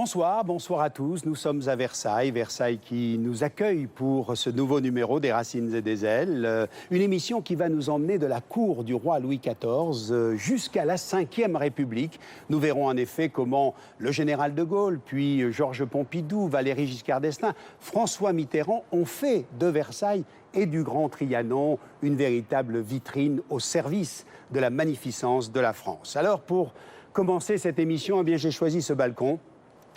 Bonsoir, bonsoir à tous. Nous sommes à Versailles, Versailles qui nous accueille pour ce nouveau numéro des Racines et des Ailes. Une émission qui va nous emmener de la cour du roi Louis XIV jusqu'à la Ve République. Nous verrons en effet comment le général de Gaulle, puis Georges Pompidou, Valéry Giscard d'Estaing, François Mitterrand ont fait de Versailles et du Grand Trianon une véritable vitrine au service de la magnificence de la France. Alors pour commencer cette émission, j'ai choisi ce balcon.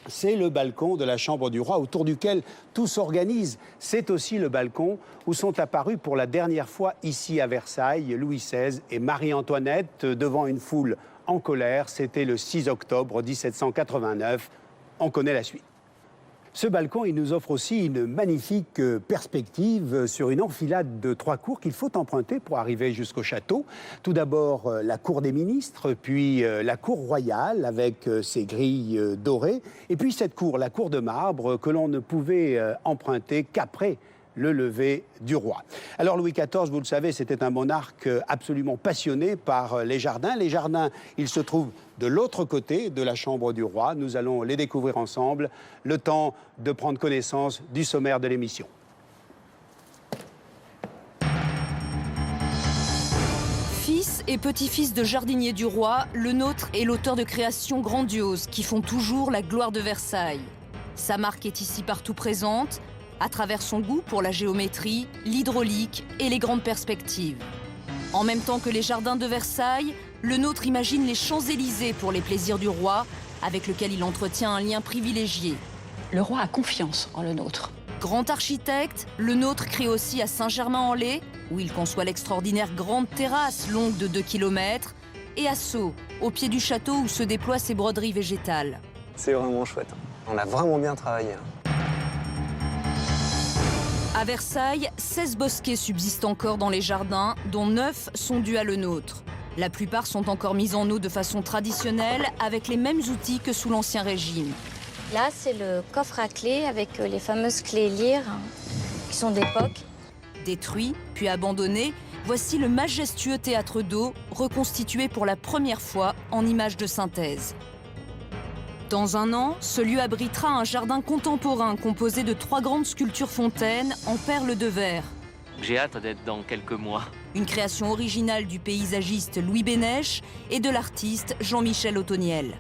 C'est le balcon de la Chambre du Roi autour duquel tout s'organise. C'est aussi le balcon où sont apparus pour la dernière fois ici à Versailles Louis XVI et Marie-Antoinette devant une foule en colère. C'était le 6 octobre 1789. On connaît la suite. Ce balcon, il nous offre aussi une magnifique perspective sur une enfilade de 3 cours qu'il faut emprunter pour arriver jusqu'au château. Tout d'abord, la cour des ministres, puis la cour royale avec ses grilles dorées, et puis cette cour, la cour de marbre, que l'on ne pouvait emprunter qu'après le lever du roi. Alors Louis XIV, vous le savez, c'était un monarque absolument passionné par les jardins. Les jardins, ils se trouvent de l'autre côté de la chambre du roi. Nous allons les découvrir ensemble. Le temps de prendre connaissance du sommaire de l'émission. Fils et petit-fils de jardinier du roi, le nôtre est l'auteur de créations grandioses qui font toujours la gloire de Versailles. Sa marque est ici partout présente, à travers son goût pour la géométrie, l'hydraulique et les grandes perspectives. En même temps que les jardins de Versailles, le nôtre imagine les Champs-Élysées pour les plaisirs du roi, avec lequel il entretient un lien privilégié. Le roi a confiance en le nôtre. Grand architecte, le nôtre crée aussi à Saint-Germain-en-Laye, où il conçoit l'extraordinaire grande terrasse longue de 2 km, et à Sceaux, au pied du château où se déploient ses broderies végétales. C'est vraiment chouette. On a vraiment bien travaillé. À Versailles, 16 bosquets subsistent encore dans les jardins, dont 9 sont dus à le nôtre. La plupart sont encore mis en eau de façon traditionnelle, avec les mêmes outils que sous l'Ancien Régime. Là, c'est le coffre à clés avec les fameuses clés lyres qui sont d'époque. Détruit, puis abandonné, voici le majestueux théâtre d'eau, reconstitué pour la première fois en images de synthèse. Dans un an, ce lieu abritera un jardin contemporain composé de 3 grandes sculptures fontaines en perles de verre. J'ai hâte d'être dans quelques mois. Une création originale du paysagiste Louis Bénèche et de l'artiste Jean-Michel Othoniel.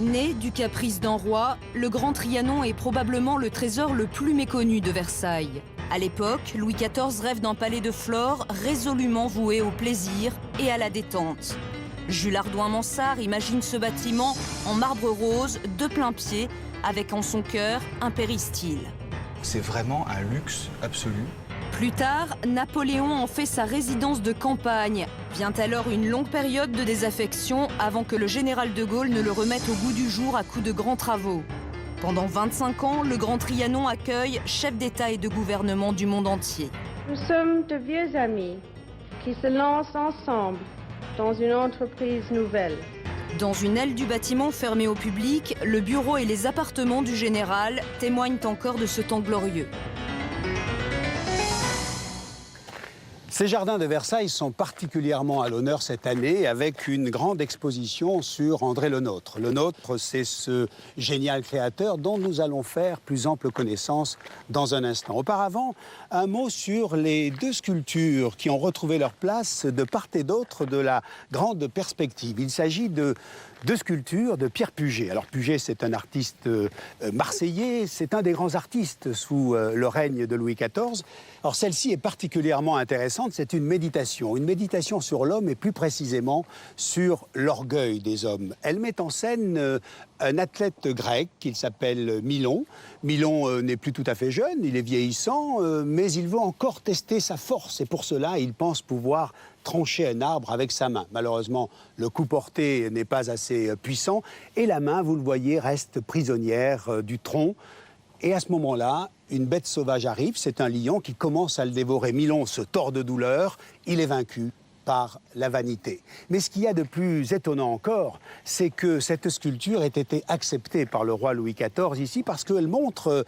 Né du caprice d'un roi, le Grand Trianon est probablement le trésor le plus méconnu de Versailles. À l'époque, Louis XIV rêve d'un palais de flore résolument voué au plaisir et à la détente. Jules Hardouin-Mansart imagine ce bâtiment en marbre rose, de plain-pied, avec en son cœur un péristyle. C'est vraiment un luxe absolu. Plus tard, Napoléon en fait sa résidence de campagne. Vient alors une longue période de désaffection avant que le général de Gaulle ne le remette au goût du jour à coups de grands travaux. Pendant 25 ans, le Grand Trianon accueille chefs d'État et de gouvernement du monde entier. Nous sommes de vieux amis qui se lancent ensemble dans une entreprise nouvelle. Dans une aile du bâtiment fermée au public, le bureau et les appartements du général témoignent encore de ce temps glorieux. Ces jardins de Versailles sont particulièrement à l'honneur cette année avec une grande exposition sur André Le Nôtre. Le Nôtre, c'est ce génial créateur dont nous allons faire plus ample connaissance dans un instant. Auparavant, un mot sur les 2 sculptures qui ont retrouvé leur place de part et d'autre de la grande perspective. Il s'agit de 2 sculptures de Pierre Puget. Alors Puget, c'est un artiste marseillais, c'est un des grands artistes sous le règne de Louis XIV. Alors celle-ci est particulièrement intéressante, c'est une méditation sur l'homme et plus précisément sur l'orgueil des hommes. Elle met en scène un athlète grec qui s'appelle Milon. Milon n'est plus tout à fait jeune, il est vieillissant, mais il veut encore tester sa force et pour cela, il pense pouvoir trancher un arbre avec sa main. Malheureusement, le coup porté n'est pas assez puissant et la main, vous le voyez, reste prisonnière du tronc. Et à ce moment-là, une bête sauvage arrive, c'est un lion qui commence à le dévorer. Milon se tord de douleur, il est vaincu par la vanité. Mais ce qu'il y a de plus étonnant encore, c'est que cette sculpture ait été acceptée par le roi Louis XIV ici parce qu'elle montre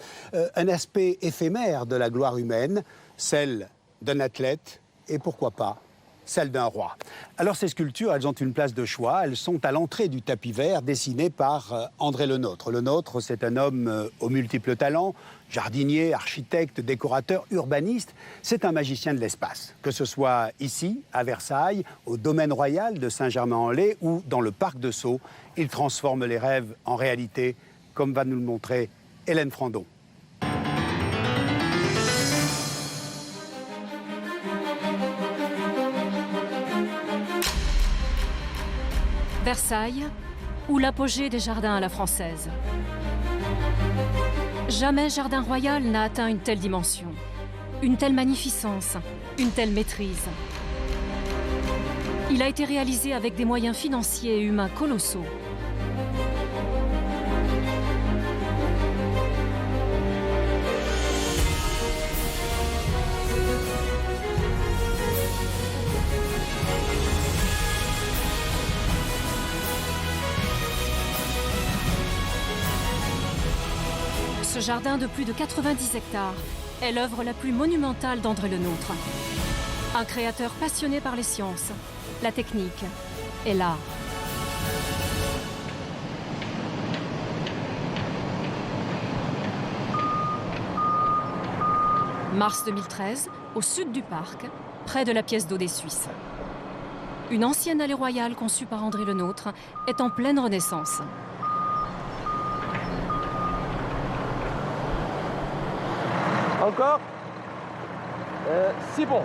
un aspect éphémère de la gloire humaine, celle d'un athlète et pourquoi pas celle d'un roi. Alors ces sculptures, elles ont une place de choix. Elles sont à l'entrée du tapis vert dessiné par André Le Nôtre. Le Nôtre, c'est un homme aux multiples talents, jardinier, architecte, décorateur, urbaniste. C'est un magicien de l'espace. Que ce soit ici, à Versailles, au domaine royal de Saint-Germain-en-Laye ou dans le parc de Sceaux, il transforme les rêves en réalité, comme va nous le montrer Hélène Frandon. Versailles, ou l'apogée des jardins à la française. Jamais jardin royal n'a atteint une telle dimension, une telle magnificence, une telle maîtrise. Il a été réalisé avec des moyens financiers et humains colossaux. Ce jardin de plus de 90 hectares est l'œuvre la plus monumentale d'André Le Nôtre. Un créateur passionné par les sciences, la technique et l'art. Mars 2013, au sud du parc, près de la pièce d'eau des Suisses. Une ancienne allée royale conçue par André Le Nôtre est en pleine renaissance. Encore c'est bon.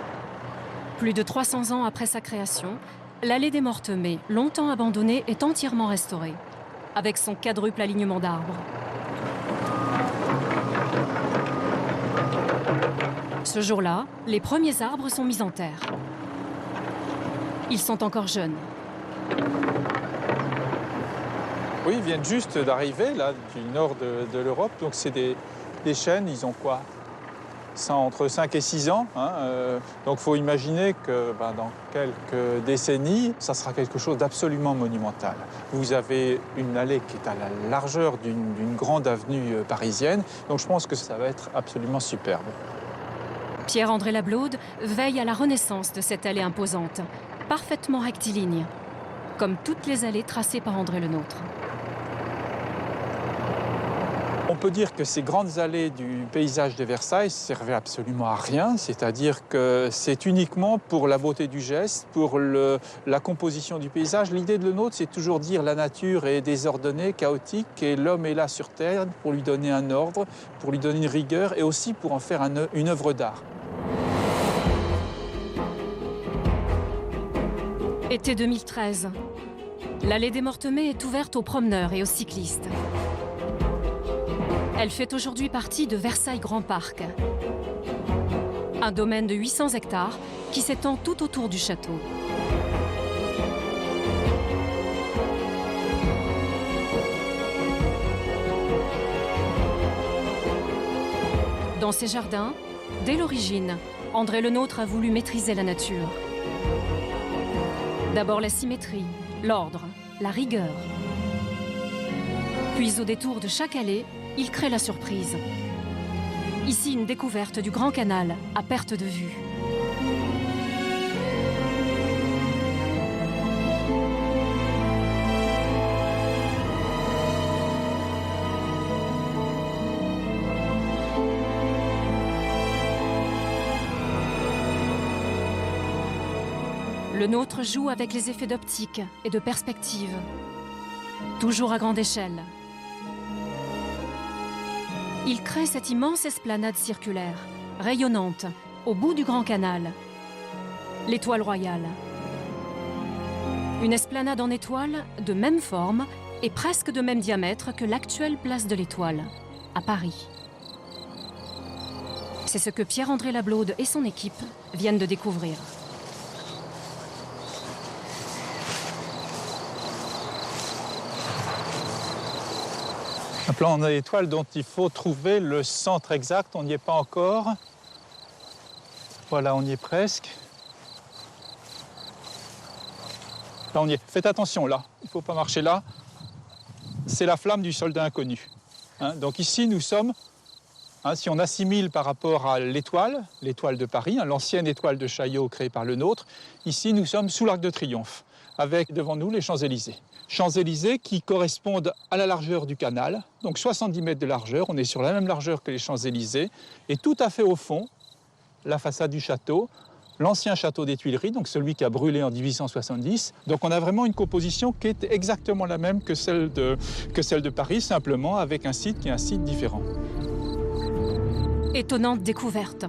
Plus de 300 ans après sa création, l'allée des Mortemets, longtemps abandonnée, est entièrement restaurée, avec son quadruple alignement d'arbres. Ce jour-là, les premiers arbres sont mis en terre. Ils sont encore jeunes. Oui, ils viennent juste d'arriver, là, du nord de l'Europe. Donc c'est des chênes, ils ont quoi? Entre 5 et 6 ans. Donc il faut imaginer que dans quelques décennies, ça sera quelque chose d'absolument monumental. Vous avez une allée qui est à la largeur d'une grande avenue parisienne. Donc je pense que ça va être absolument superbe. Pierre-André Lablaude veille à la renaissance de cette allée imposante, parfaitement rectiligne, comme toutes les allées tracées par André Le Nôtre. On peut dire que ces grandes allées du paysage de Versailles servaient absolument à rien, c'est-à-dire que c'est uniquement pour la beauté du geste, pour la composition du paysage. L'idée de Le Nôtre, c'est toujours dire la nature est désordonnée, chaotique, et l'homme est là sur Terre pour lui donner un ordre, pour lui donner une rigueur, et aussi pour en faire une œuvre d'art. Été 2013. L'allée des Mortemets est ouverte aux promeneurs et aux cyclistes. Elle fait aujourd'hui partie de Versailles Grand Parc, un domaine de 800 hectares qui s'étend tout autour du château. Dans ces jardins, dès l'origine, André Le Nôtre a voulu maîtriser la nature. D'abord la symétrie, l'ordre, la rigueur. Puis au détour de chaque allée, il crée la surprise. Ici, une découverte du Grand Canal à perte de vue. Le Nôtre joue avec les effets d'optique et de perspective, toujours à grande échelle. Il crée cette immense esplanade circulaire, rayonnante, au bout du Grand Canal, l'Étoile Royale. Une esplanade en étoile de même forme et presque de même diamètre que l'actuelle place de l'Étoile, à Paris. C'est ce que Pierre-André Lablaude et son équipe viennent de découvrir. Un plan en étoile dont il faut trouver le centre exact. On n'y est pas encore. Voilà, on y est presque. Là, on y est. Faites attention, là. Il ne faut pas marcher là. C'est la flamme du soldat inconnu. Donc ici, nous sommes Si on assimile par rapport à l'étoile de Paris, l'ancienne étoile de Chaillot créée par le nôtre, ici nous sommes sous l'Arc de Triomphe, avec devant nous les Champs-Élysées. Champs-Élysées qui correspondent à la largeur du canal, donc 70 mètres de largeur, on est sur la même largeur que les Champs-Élysées, et tout à fait au fond, la façade du château, l'ancien château des Tuileries, donc celui qui a brûlé en 1870. Donc on a vraiment une composition qui est exactement la même que celle de Paris, simplement avec un site qui est un site différent. Étonnante découverte.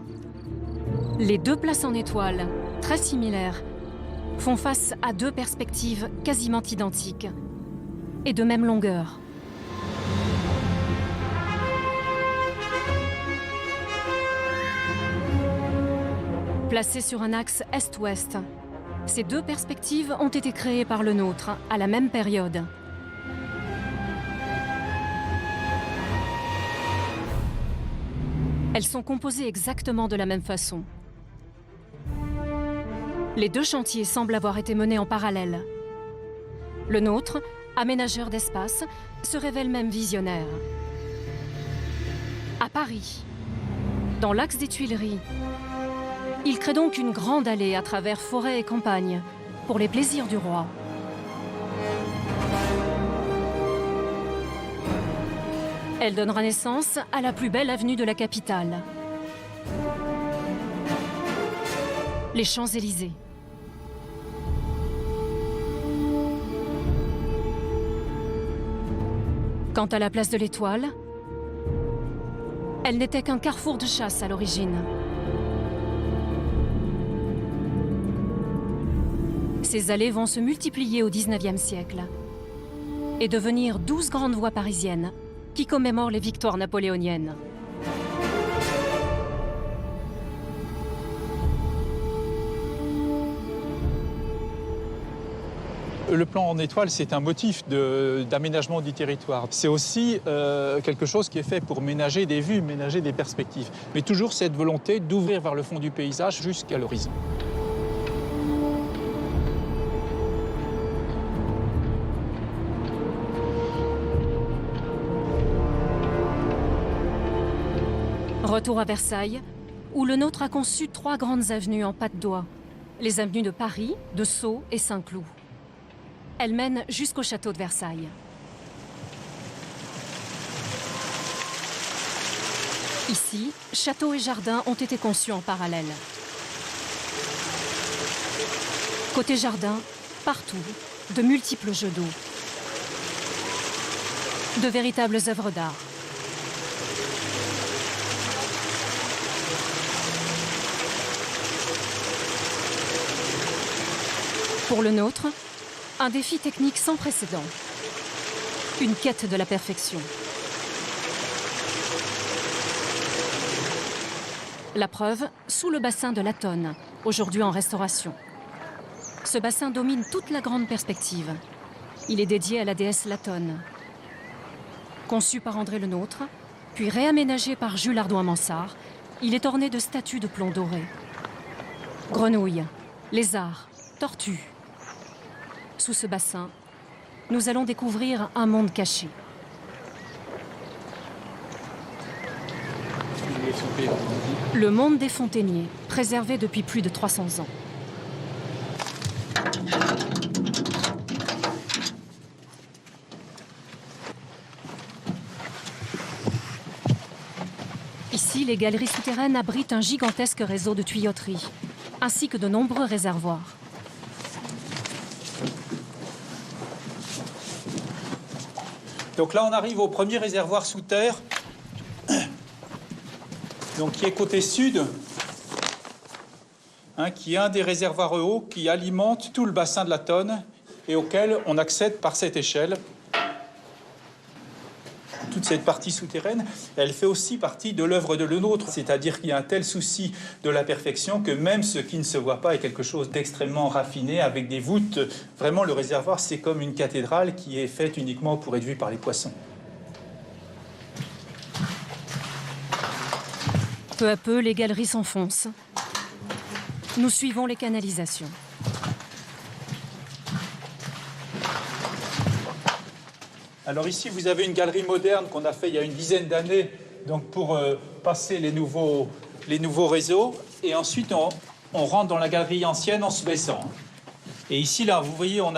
Les deux places en étoile, très similaires, font face à deux perspectives quasiment identiques et de même longueur. Placées sur un axe est-ouest, ces deux perspectives ont été créées par le nôtre à la même période. Elles sont composées exactement de la même façon. Les deux chantiers semblent avoir été menés en parallèle. Le nôtre, aménageur d'espace, se révèle même visionnaire. À Paris, dans l'axe des Tuileries, il crée donc une grande allée à travers forêt et campagne pour les plaisirs du roi. Elle donnera naissance à la plus belle avenue de la capitale, les Champs-Élysées. Quant à la place de l'Étoile, elle n'était qu'un carrefour de chasse à l'origine. Ces allées vont se multiplier au XIXe siècle et devenir 12 grandes voies parisiennes qui commémorent les victoires napoléoniennes. Le plan en étoile, c'est un motif d'aménagement du territoire. C'est aussi quelque chose qui est fait pour ménager des vues, ménager des perspectives. Mais toujours cette volonté d'ouvrir vers le fond du paysage jusqu'à l'horizon. Retour à Versailles, où le nôtre a conçu 3 grandes avenues en pas de doigts. Les avenues de Paris, de Sceaux et Saint-Cloud. Elles mènent jusqu'au château de Versailles. Ici, château et jardin ont été conçus en parallèle. Côté jardin, partout, de multiples jeux d'eau. De véritables œuvres d'art. Pour le nôtre, un défi technique sans précédent. Une quête de la perfection. La preuve, sous le bassin de Latone, aujourd'hui en restauration. Ce bassin domine toute la grande perspective. Il est dédié à la déesse Latone. Conçu par André Le Nôtre, puis réaménagé par Jules Hardouin-Mansart, il est orné de statues de plomb doré. Grenouilles, lézards, tortues. Sous ce bassin, nous allons découvrir un monde caché. Le monde des fontainiers, préservé depuis plus de 300 ans. Ici, les galeries souterraines abritent un gigantesque réseau de tuyauterie, ainsi que de nombreux réservoirs. Donc là, on arrive au premier réservoir sous terre, donc qui est côté sud, qui est un des réservoirs eau qui alimente tout le bassin de la Tonne et auquel on accède par cette échelle. Toute cette partie souterraine, elle fait aussi partie de l'œuvre de Le Nôtre, c'est-à-dire qu'il y a un tel souci de la perfection que même ce qui ne se voit pas est quelque chose d'extrêmement raffiné, avec des voûtes. Vraiment, le réservoir, c'est comme une cathédrale qui est faite uniquement pour être vue par les poissons. Peu à peu, les galeries s'enfoncent. Nous suivons les canalisations. Alors ici, vous avez une galerie moderne qu'on a fait il y a une dizaine d'années donc pour passer les nouveaux réseaux. Et ensuite, on rentre dans la galerie ancienne en se baissant. Et ici, là, vous voyez, on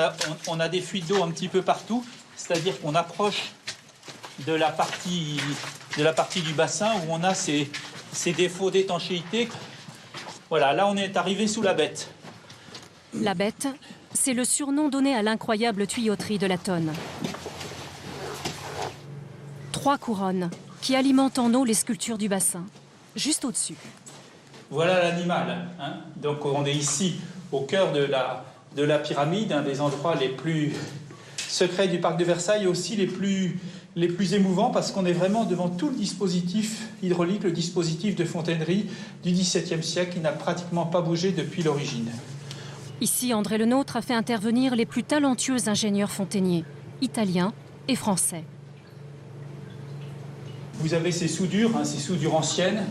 a des fuites d'eau un petit peu partout. C'est-à-dire qu'on approche de la partie du bassin où on a ces défauts d'étanchéité. Voilà, là, on est arrivé sous la Bête. La Bête, c'est le surnom donné à l'incroyable tuyauterie de la Tonne. 3 couronnes qui alimentent en eau les sculptures du bassin, juste au-dessus. Voilà l'animal. Hein. Donc on est ici au cœur de la pyramide, un des endroits les plus secrets du parc de Versailles et aussi les plus émouvants parce qu'on est vraiment devant tout le dispositif hydraulique, le dispositif de fontainerie du XVIIe siècle qui n'a pratiquement pas bougé depuis l'origine. Ici, André Le Nôtre a fait intervenir les plus talentueux ingénieurs fontainiers, italiens et français. Vous avez ces soudures anciennes,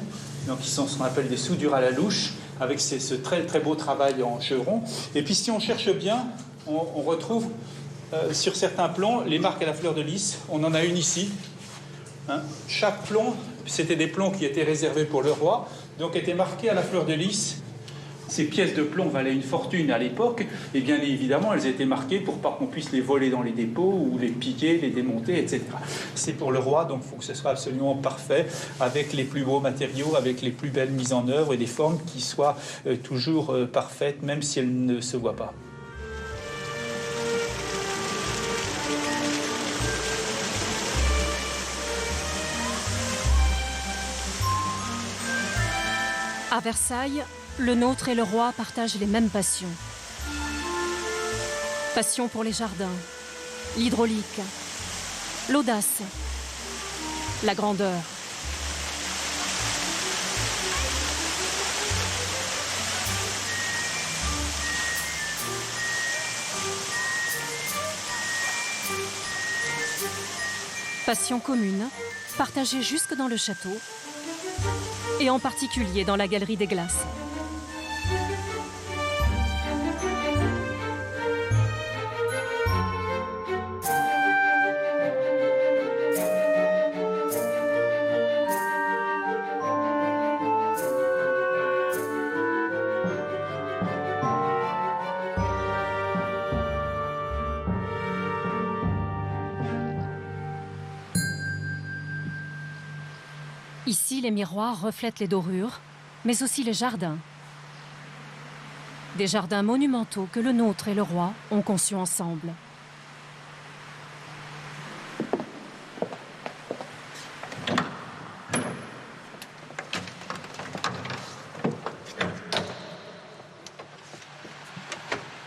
donc qui sont ce qu'on appelle des soudures à la louche, avec ce très très beau travail en chevron. Et puis si on cherche bien, on retrouve sur certains plombs les marques à la fleur de lys. On en a une ici. Hein. Chaque plomb, c'était des plombs qui étaient réservés pour le roi, donc étaient marqués à la fleur de lys. Ces pièces de plomb valaient une fortune à l'époque, et bien évidemment, elles étaient marquées pour pas qu'on puisse les voler dans les dépôts ou les piquer, les démonter, etc. C'est pour le roi, donc il faut que ce soit absolument parfait, avec les plus beaux matériaux, avec les plus belles mises en œuvre et des formes qui soient toujours parfaites, même si elles ne se voient pas. À Versailles, Le Nôtre et le roi partagent les mêmes passions. Passion pour les jardins, l'hydraulique, l'audace, la grandeur. Passion commune, partagée jusque dans le château, et en particulier dans la Galerie des Glaces. Ici, les miroirs reflètent les dorures, mais aussi les jardins. Des jardins monumentaux que Le Nôtre et le roi ont conçus ensemble.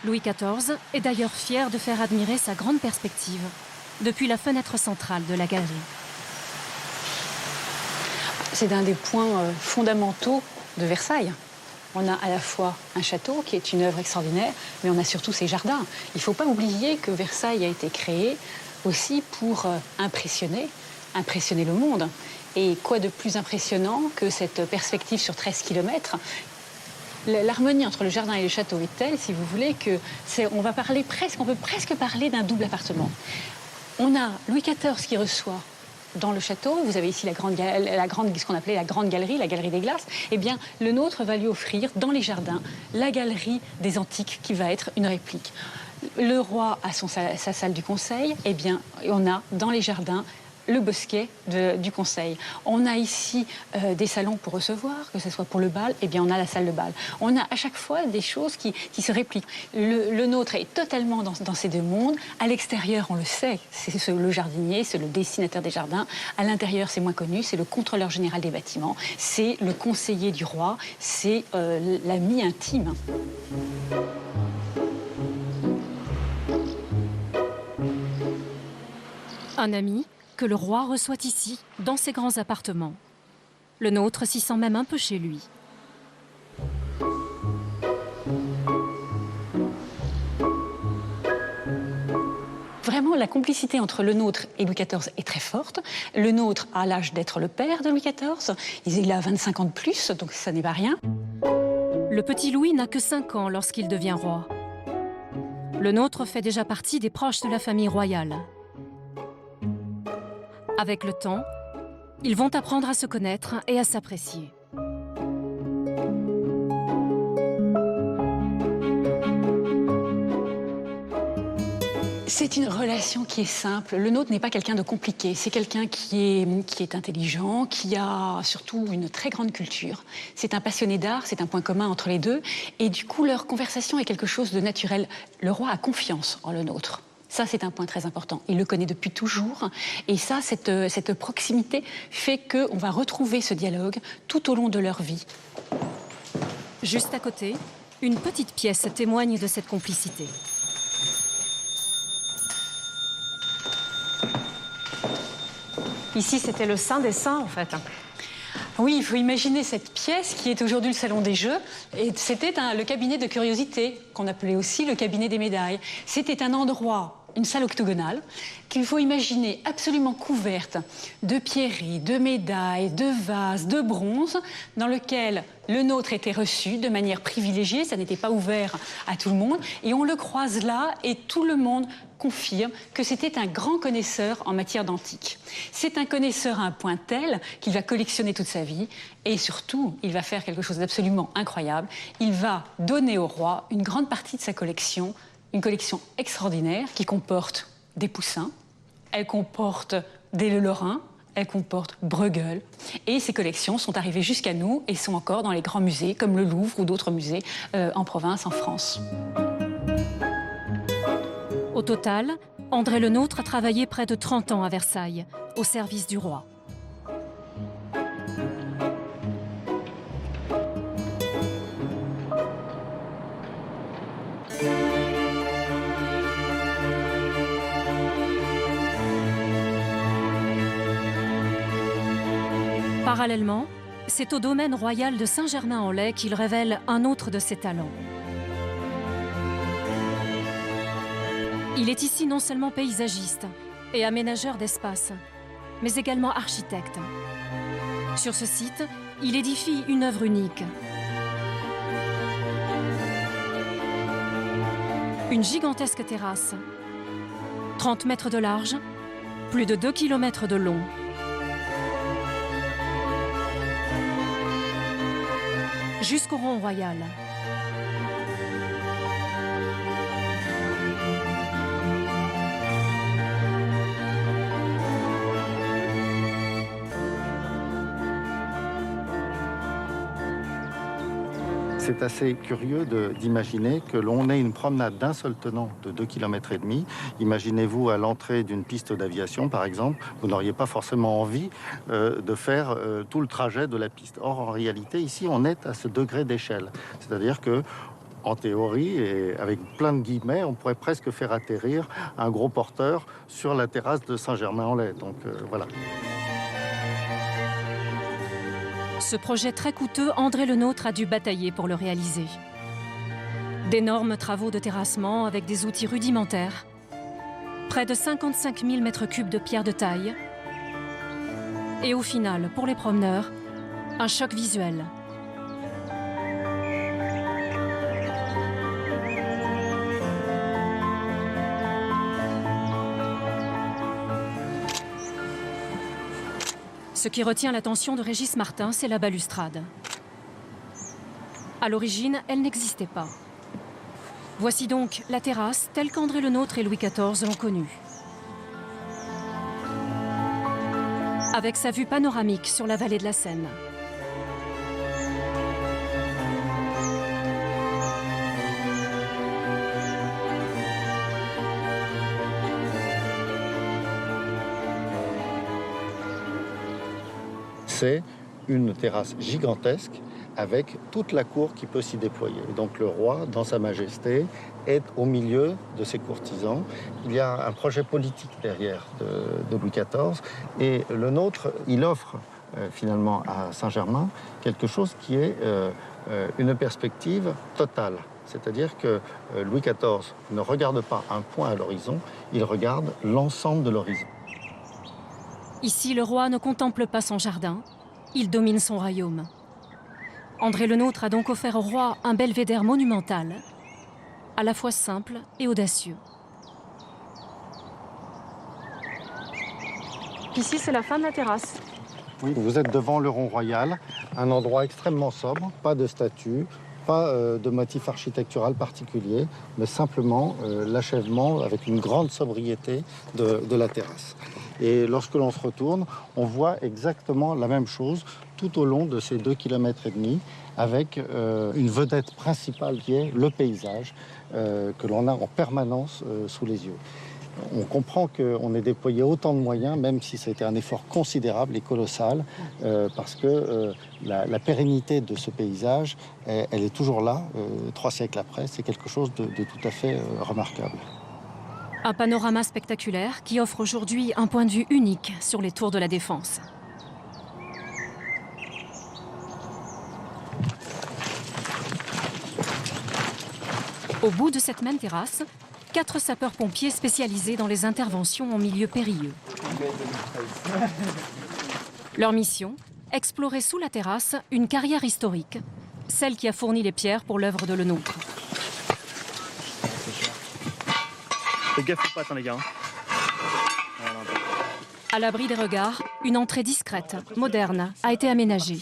Louis XIV est d'ailleurs fier de faire admirer sa grande perspective depuis la fenêtre centrale de la galerie. C'est un des points fondamentaux de Versailles. On a à la fois un château qui est une œuvre extraordinaire, mais on a surtout ces jardins. Il ne faut pas oublier que Versailles a été créé aussi pour impressionner le monde. Et quoi de plus impressionnant que cette perspective sur 13 km? L'harmonie entre le jardin et le château est telle, si vous voulez, que on peut presque parler d'un double appartement. On a Louis XIV qui reçoit dans le château, vous avez ici ce qu'on appelait la grande galerie, la galerie des glaces. Eh bien, Le Nôtre va lui offrir dans les jardins la galerie des antiques qui va être une réplique. Le roi a sa salle du conseil. Eh bien, on a dans les jardins le bosquet du conseil. On a ici des salons pour recevoir, que ce soit pour le bal, eh bien on a la salle de bal. On a à chaque fois des choses qui se répliquent. Le Nôtre est totalement dans ces deux mondes. À l'extérieur, on le sait, c'est le jardinier, c'est le dessinateur des jardins. À l'intérieur, c'est moins connu, c'est le contrôleur général des bâtiments, c'est le conseiller du roi, c'est l'ami intime. Un ami que le roi reçoit ici, dans ses grands appartements. Le Nôtre s'y sent même un peu chez lui. Vraiment, la complicité entre Le Nôtre et Louis XIV est très forte. Le Nôtre a l'âge d'être le père de Louis XIV. Il a 25 ans de plus, donc ça n'est pas rien. Le petit Louis n'a que 5 ans lorsqu'il devient roi. Le Nôtre fait déjà partie des proches de la famille royale. Avec le temps, Ils vont apprendre à se connaître et à s'apprécier. C'est une relation qui est simple. Le nôtre n'est pas quelqu'un de compliqué. C'est quelqu'un qui est intelligent, qui a surtout une très grande culture. C'est un passionné d'art, c'est un point commun entre les deux. Et du coup, leur conversation est quelque chose de naturel. Le roi a confiance en le nôtre. Ça, c'est un point très important. Il le connaît depuis toujours. Et ça, cette proximité fait qu'on va retrouver ce dialogue tout au long de leur vie. Juste à côté, une petite pièce témoigne de cette complicité. Ici, c'était le Saint des Saints, en fait. Oui, il faut imaginer cette pièce qui est aujourd'hui le Salon des Jeux. Et c'était le cabinet de curiosité, qu'on appelait aussi le cabinet des médailles. C'était un endroit, une salle octogonale, qu'il faut imaginer absolument couverte de pierreries, de médailles, de vases, de bronze, dans lequel le nôtre était reçu de manière privilégiée, ça n'était pas ouvert à tout le monde. Et on le croise là, et tout le monde confirme que c'était un grand connaisseur en matière d'antique. C'est un connaisseur à un point tel qu'il va collectionner toute sa vie et surtout, il va faire quelque chose d'absolument incroyable. Il va donner au roi une grande partie de sa collection, une collection extraordinaire qui comporte des poussins, elle comporte des lorrains, elle comporte Bruegel. Et ces collections sont arrivées jusqu'à nous et sont encore dans les grands musées comme le Louvre ou d'autres musées en province, en France. Au total, André Le Nôtre a travaillé près de 30 ans à Versailles, au service du roi. Parallèlement, c'est au domaine royal de Saint-Germain-en-Laye qu'il révèle un autre de ses talents. Il est ici non seulement paysagiste et aménageur d'espace, mais également architecte. Sur ce site, il édifie une œuvre unique. Une gigantesque terrasse, 30 mètres de large, plus de 2 km de long. Jusqu'au rond royal. C'est assez curieux d'imaginer que l'on ait une promenade d'un seul tenant de 2,5 km. Imaginez-vous à l'entrée d'une piste d'aviation, par exemple, vous n'auriez pas forcément envie de faire tout le trajet de la piste. Or, en réalité, ici, on est à ce degré d'échelle. C'est-à-dire que, en théorie, et avec plein de guillemets, on pourrait presque faire atterrir un gros porteur sur la terrasse de Saint-Germain-en-Laye. Donc, voilà. Ce projet très coûteux, André Le Nôtre a dû batailler pour le réaliser. D'énormes travaux de terrassement avec des outils rudimentaires, près de 55 000 m3 de pierre de taille, et au final, pour les promeneurs, un choc visuel. Ce qui retient l'attention de Régis Martin, c'est la balustrade. À l'origine, elle n'existait pas. Voici donc la terrasse telle qu'André Le Nôtre et Louis XIV l'ont connue. Avec sa vue panoramique sur la vallée de la Seine. C'est une terrasse gigantesque avec toute la cour qui peut s'y déployer. Donc le roi, dans sa majesté, est au milieu de ses courtisans. Il y a un projet politique derrière de Louis XIV. Et Le Nôtre, il offre finalement à Saint-Germain quelque chose qui est une perspective totale. C'est-à-dire que Louis XIV ne regarde pas un point à l'horizon, il regarde l'ensemble de l'horizon. Ici, le roi ne contemple pas son jardin, il domine son royaume. André Le Nôtre a donc offert au roi un belvédère monumental, à la fois simple et audacieux. Ici, c'est la fin de la terrasse. Oui, vous êtes devant le Rond Royal, un endroit extrêmement sobre, pas de statues, pas de motif architectural particulier, mais simplement l'achèvement avec une grande sobriété de la terrasse. Et lorsque l'on se retourne, on voit exactement la même chose tout au long de ces 2,5 km, avec une vedette principale qui est le paysage que l'on a en permanence sous les yeux. On comprend qu'on ait déployé autant de moyens, même si c'était un effort considérable et colossal, parce que la pérennité de ce paysage, elle est toujours là, 3 siècles après. C'est quelque chose de tout à fait remarquable. Un panorama spectaculaire qui offre aujourd'hui un point de vue unique sur les tours de la Défense. Au bout de cette même terrasse, 4 sapeurs-pompiers spécialisés dans les interventions en milieu périlleux. Leur mission, explorer sous la terrasse une carrière historique, celle qui a fourni les pierres pour l'œuvre de Lenôtre. Faites gaffe aux pattes, hein, les gars. À l'abri des regards, une entrée discrète, moderne, a été aménagée.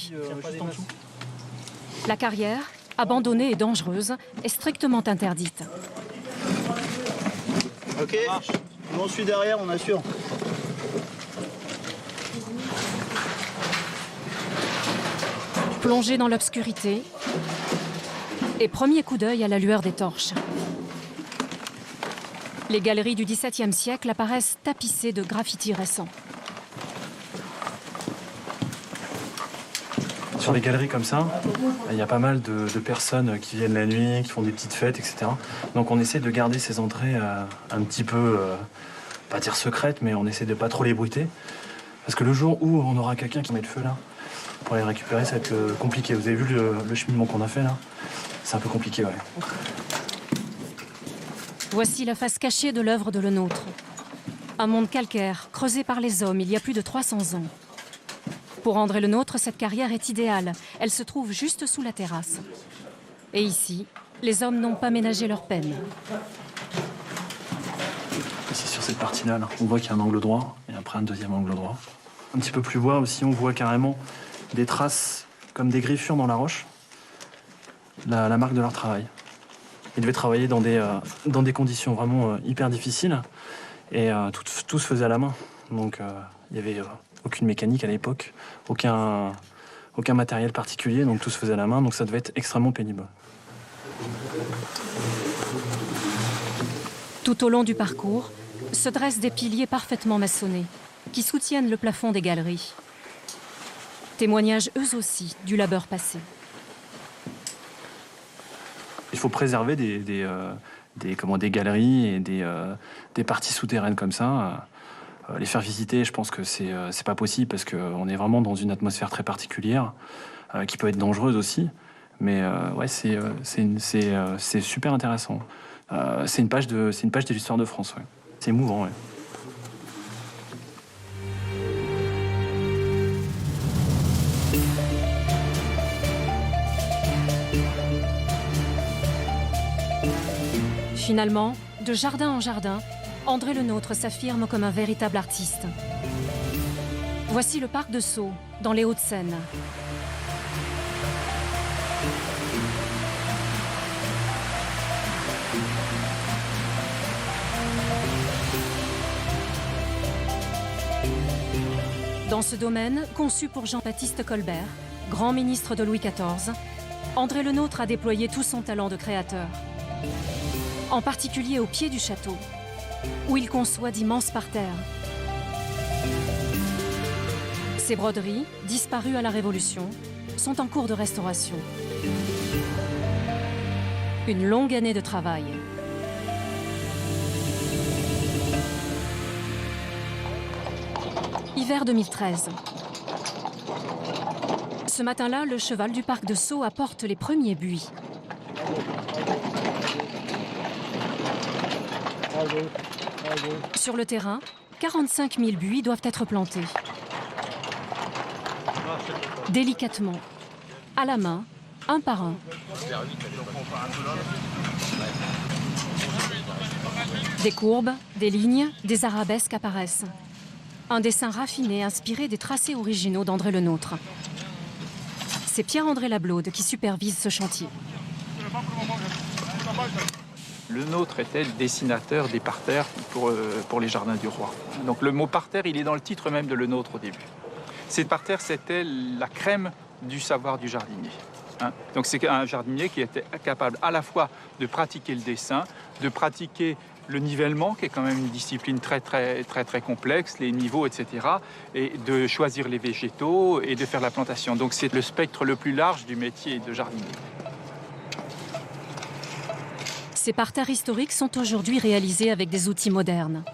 La carrière, abandonnée et dangereuse, est strictement interdite. Ok, nous on suit derrière, on assure. Plongé dans l'obscurité et premier coup d'œil à la lueur des torches. Les galeries du XVIIe siècle apparaissent tapissées de graffitis récents. Sur les galeries comme ça, il y a pas mal de personnes qui viennent la nuit, qui font des petites fêtes, etc. Donc on essaie de garder ces entrées un petit peu, pas dire secrètes, mais on essaie de pas trop les bruiter. Parce que le jour où on aura quelqu'un qui met le feu là, pour les récupérer, ça va être compliqué. Vous avez vu le cheminement qu'on a fait là? C'est un peu compliqué, ouais. Voici la face cachée de l'œuvre de Lenôtre. Un monde calcaire, creusé par les hommes il y a plus de 300 ans. Pour André Lenôtre, cette carrière est idéale. Elle se trouve juste sous la terrasse. Et ici, les hommes n'ont pas ménagé leur peine. Ici, sur cette partie-là, on voit qu'il y a un angle droit, et après un deuxième angle droit. Un petit peu plus bas aussi, on voit carrément des traces comme des griffures dans la roche. La marque de leur travail. Ils devaient travailler dans des conditions vraiment hyper difficiles, et tout se faisait à la main. Donc il n'y avait aucune mécanique à l'époque, aucun matériel particulier, donc tout se faisait à la main, donc ça devait être extrêmement pénible. Tout au long du parcours, se dressent des piliers parfaitement maçonnés, qui soutiennent le plafond des galeries. Témoignages eux aussi du labeur passé. Il faut préserver des galeries et des parties souterraines comme ça. Les faire visiter, je pense que c'est pas possible parce qu'on est vraiment dans une atmosphère très particulière qui peut être dangereuse aussi. Mais ouais, c'est super intéressant. C'est une page de l'histoire de France. Ouais. C'est émouvant. Ouais. Finalement, de jardin en jardin, André Lenôtre s'affirme comme un véritable artiste. Voici le parc de Sceaux, dans les Hauts-de-Seine. Dans ce domaine, conçu pour Jean-Baptiste Colbert, grand ministre de Louis XIV, André Lenôtre a déployé tout son talent de créateur. En particulier au pied du château, où il conçoit d'immenses parterres. Ces broderies, disparues à la Révolution, sont en cours de restauration. Une longue année de travail. Hiver 2013. Ce matin-là, le cheval du parc de Sceaux apporte les premiers buis. Sur le terrain, 45 000 buis doivent être plantés. Délicatement, à la main, un par un. Des courbes, des lignes, des arabesques apparaissent. Un dessin raffiné inspiré des tracés originaux d'André Le Nôtre. C'est Pierre-André Lablaude qui supervise ce chantier. Le Nôtre était le dessinateur des parterres pour les jardins du roi. Donc le mot parterre, il est dans le titre même de Le Nôtre au début. Ces parterres, c'était la crème du savoir du jardinier. Donc c'est un jardinier qui était capable à la fois de pratiquer le dessin, de pratiquer le nivellement, qui est quand même une discipline très complexe, les niveaux, etc., et de choisir les végétaux et de faire la plantation. Donc c'est le spectre le plus large du métier de jardinier. Ces parterres historiques sont aujourd'hui réalisés avec des outils modernes.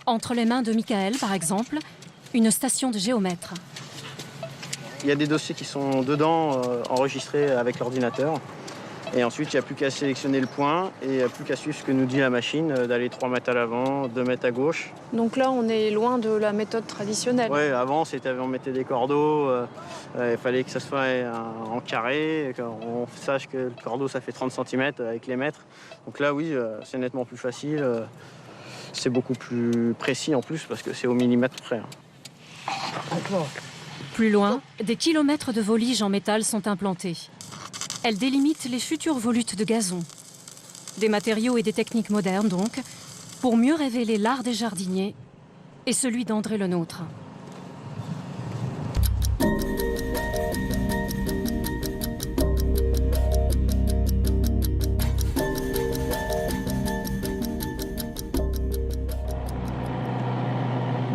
Entre les mains de Michael, par exemple, une station de géomètre. Il y a des dossiers qui sont dedans, enregistrés avec l'ordinateur. Et ensuite, il n'y a plus qu'à sélectionner le point et il n'y a plus qu'à suivre ce que nous dit la machine, d'aller 3 mètres à l'avant, 2 mètres à gauche. Donc là, on est loin de la méthode traditionnelle. Oui, avant, on mettait des cordeaux, il fallait que ça soit en carré, qu'on sache que le cordeau, ça fait 30 cm avec les mètres. Donc là, oui, c'est nettement plus facile. C'est beaucoup plus précis en plus parce que c'est au millimètre près. Plus loin, des kilomètres de voliges en métal sont implantés. Elles délimitent les futures volutes de gazon. Des matériaux et des techniques modernes donc, pour mieux révéler l'art des jardiniers et celui d'André Le Nôtre.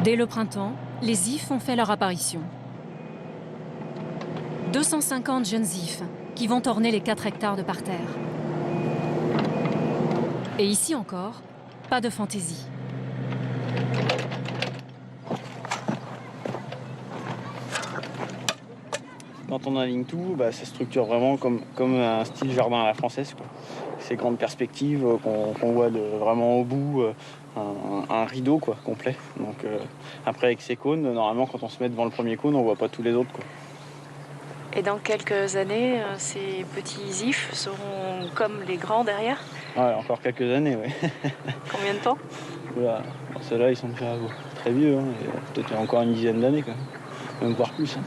Dès le printemps, les ifs ont fait leur apparition. 250 jeunes ifs qui vont orner les 4 hectares de parterre. Et ici encore, pas de fantaisie. Quand on aligne tout, ça structure vraiment comme un style jardin à la française, quoi. Ces grandes perspectives qu'on voit vraiment au bout, un rideau quoi, complet. Donc, après avec ces cônes, normalement quand on se met devant le premier cône, on voit pas tous les autres, quoi. Et dans quelques années, ces petits ifs seront comme les grands derrière? Ouais, encore quelques années, oui. Combien de temps? Voilà. Ceux-là, ils sont déjà très vieux, peut-être encore une dizaine d'années, même voire plus.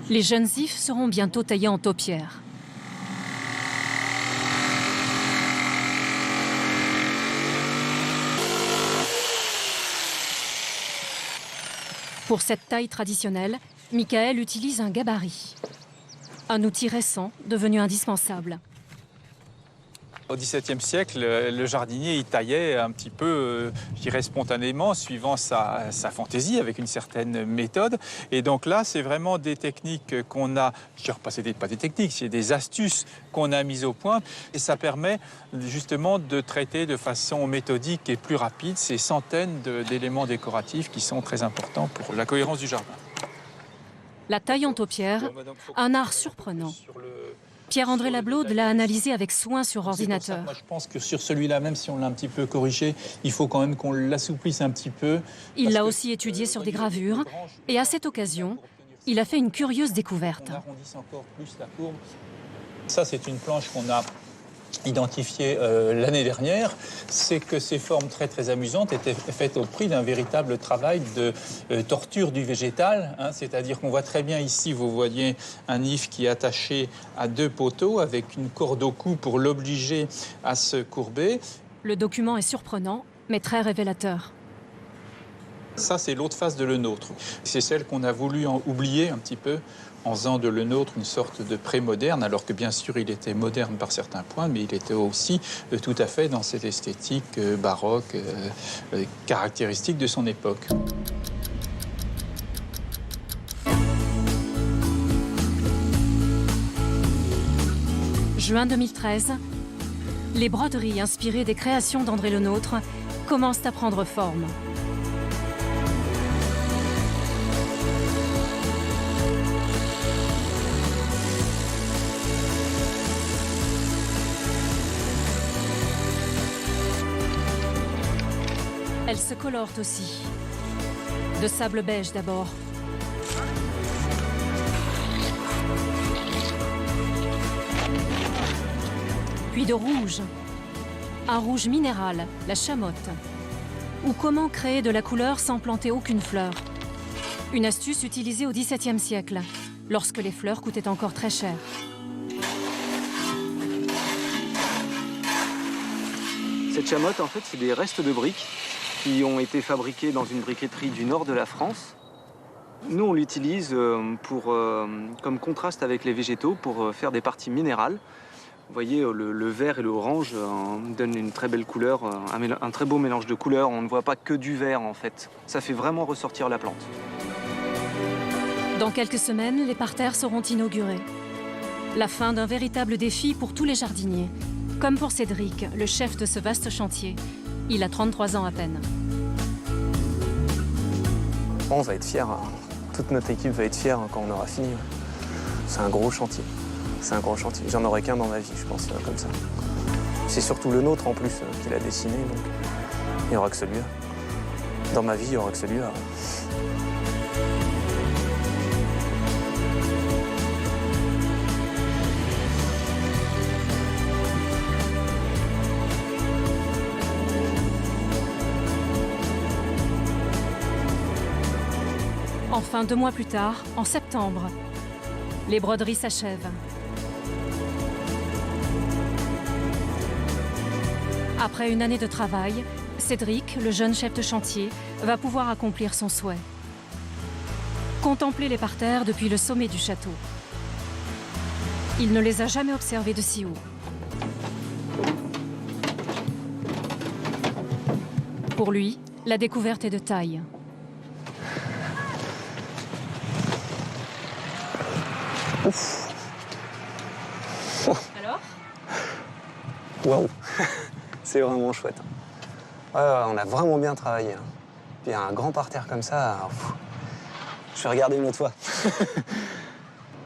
Les jeunes ifs seront bientôt taillés en taupière. Pour cette taille traditionnelle, Michael utilise un gabarit. Un outil récent, devenu indispensable. Au XVIIe siècle, le jardinier il taillait un petit peu, je dirais spontanément, suivant sa fantaisie, avec une certaine méthode. Et donc là, c'est vraiment des techniques qu'on a, je dirais pas des techniques, c'est des astuces qu'on a mises au point. Et ça permet justement de traiter de façon méthodique et plus rapide ces centaines d'éléments décoratifs qui sont très importants pour la cohérence du jardin. La taille en taupière, un art surprenant. Pierre-André Lablaude l'a analysé avec soin sur ordinateur. Moi, je pense que sur celui-là, même si on l'a un petit peu corrigé, il faut quand même qu'on l'assouplisse un petit peu. Il l'a aussi étudié sur des gravures et à cette occasion, il a fait une curieuse découverte. On arrondisse encore plus la courbe. Ça, c'est une planche qu'on a identifiée l'année dernière. C'est que ces formes très amusantes étaient faites au prix d'un véritable travail de torture du végétal. C'est-à-dire qu'on voit très bien ici, vous voyez un if qui est attaché à 2 poteaux avec une corde au cou pour l'obliger à se courber. Le document est surprenant, mais très révélateur. Ça, c'est l'autre face de Le Nôtre. C'est celle qu'on a voulu oublier un petit peu en faisant de Le Nôtre une sorte de pré-moderne, alors que bien sûr il était moderne par certains points, mais il était aussi tout à fait dans cette esthétique baroque caractéristique de son époque. Juin 2013, les broderies inspirées des créations d'André Le Nôtre commencent à prendre forme. Elles se colorent aussi. De sable beige d'abord. puis de rouge. Un rouge minéral, la chamotte. Ou comment créer de la couleur sans planter aucune fleur. Une astuce utilisée au XVIIe siècle, lorsque les fleurs coûtaient encore très cher. Cette chamotte, en fait, c'est des restes de briques qui ont été fabriqués dans une briqueterie du nord de la France. Nous, on l'utilise comme contraste avec les végétaux pour faire des parties minérales. Vous voyez, le vert et l'orange donnent une très belle couleur, un très beau mélange de couleurs. On ne voit pas que du vert, en fait. Ça fait vraiment ressortir la plante. Dans quelques semaines, les parterres seront inaugurés. La fin d'un véritable défi pour tous les jardiniers. Comme pour Cédric, le chef de ce vaste chantier. Il a 33 ans à peine. On va être fiers. Toute notre équipe va être fière quand on aura fini. C'est un gros chantier. C'est un gros chantier. J'en aurai qu'un dans ma vie, je pense, comme ça. C'est surtout le nôtre, en plus, qu'il a dessiné. Donc il n'y aura que celui-là. Dans ma vie, il n'y aura que celui-là. Enfin, 2 mois plus tard, en septembre, les broderies s'achèvent. Après une année de travail, Cédric, le jeune chef de chantier, va pouvoir accomplir son souhait. Contempler les parterres depuis le sommet du château. Il ne les a jamais observés de si haut. Pour lui, la découverte est de taille. Ouf. Alors ? Waouh. C'est vraiment chouette. Ouais, on a vraiment bien travaillé. Puis un grand parterre comme ça, je vais regarder une autre fois.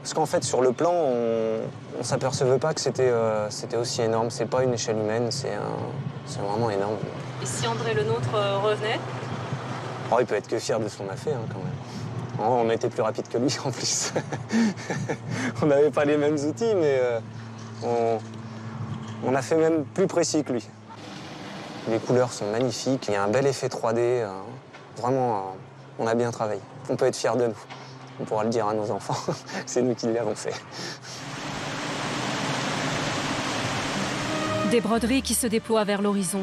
Parce qu'en fait, sur le plan, on s'apercevait pas que c'était aussi énorme. C'est pas une échelle humaine, c'est vraiment énorme. Et si André le nôtre revenait ? Oh, il peut être que fier de ce qu'on a fait, quand même. Oh, on a été plus rapide que lui, en plus. On n'avait pas les mêmes outils, mais on a fait même plus précis que lui. Les couleurs sont magnifiques, il y a un bel effet 3D. Vraiment, on a bien travaillé. On peut être fiers de nous. On pourra le dire à nos enfants. C'est nous qui l'avons fait. Des broderies qui se déploient vers l'horizon.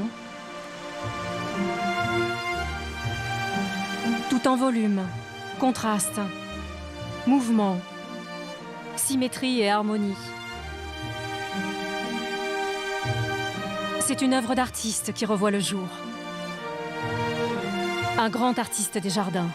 Tout en volume, contraste, mouvement, symétrie et harmonie. C'est une œuvre d'artiste qui revoit le jour. Un grand artiste des jardins.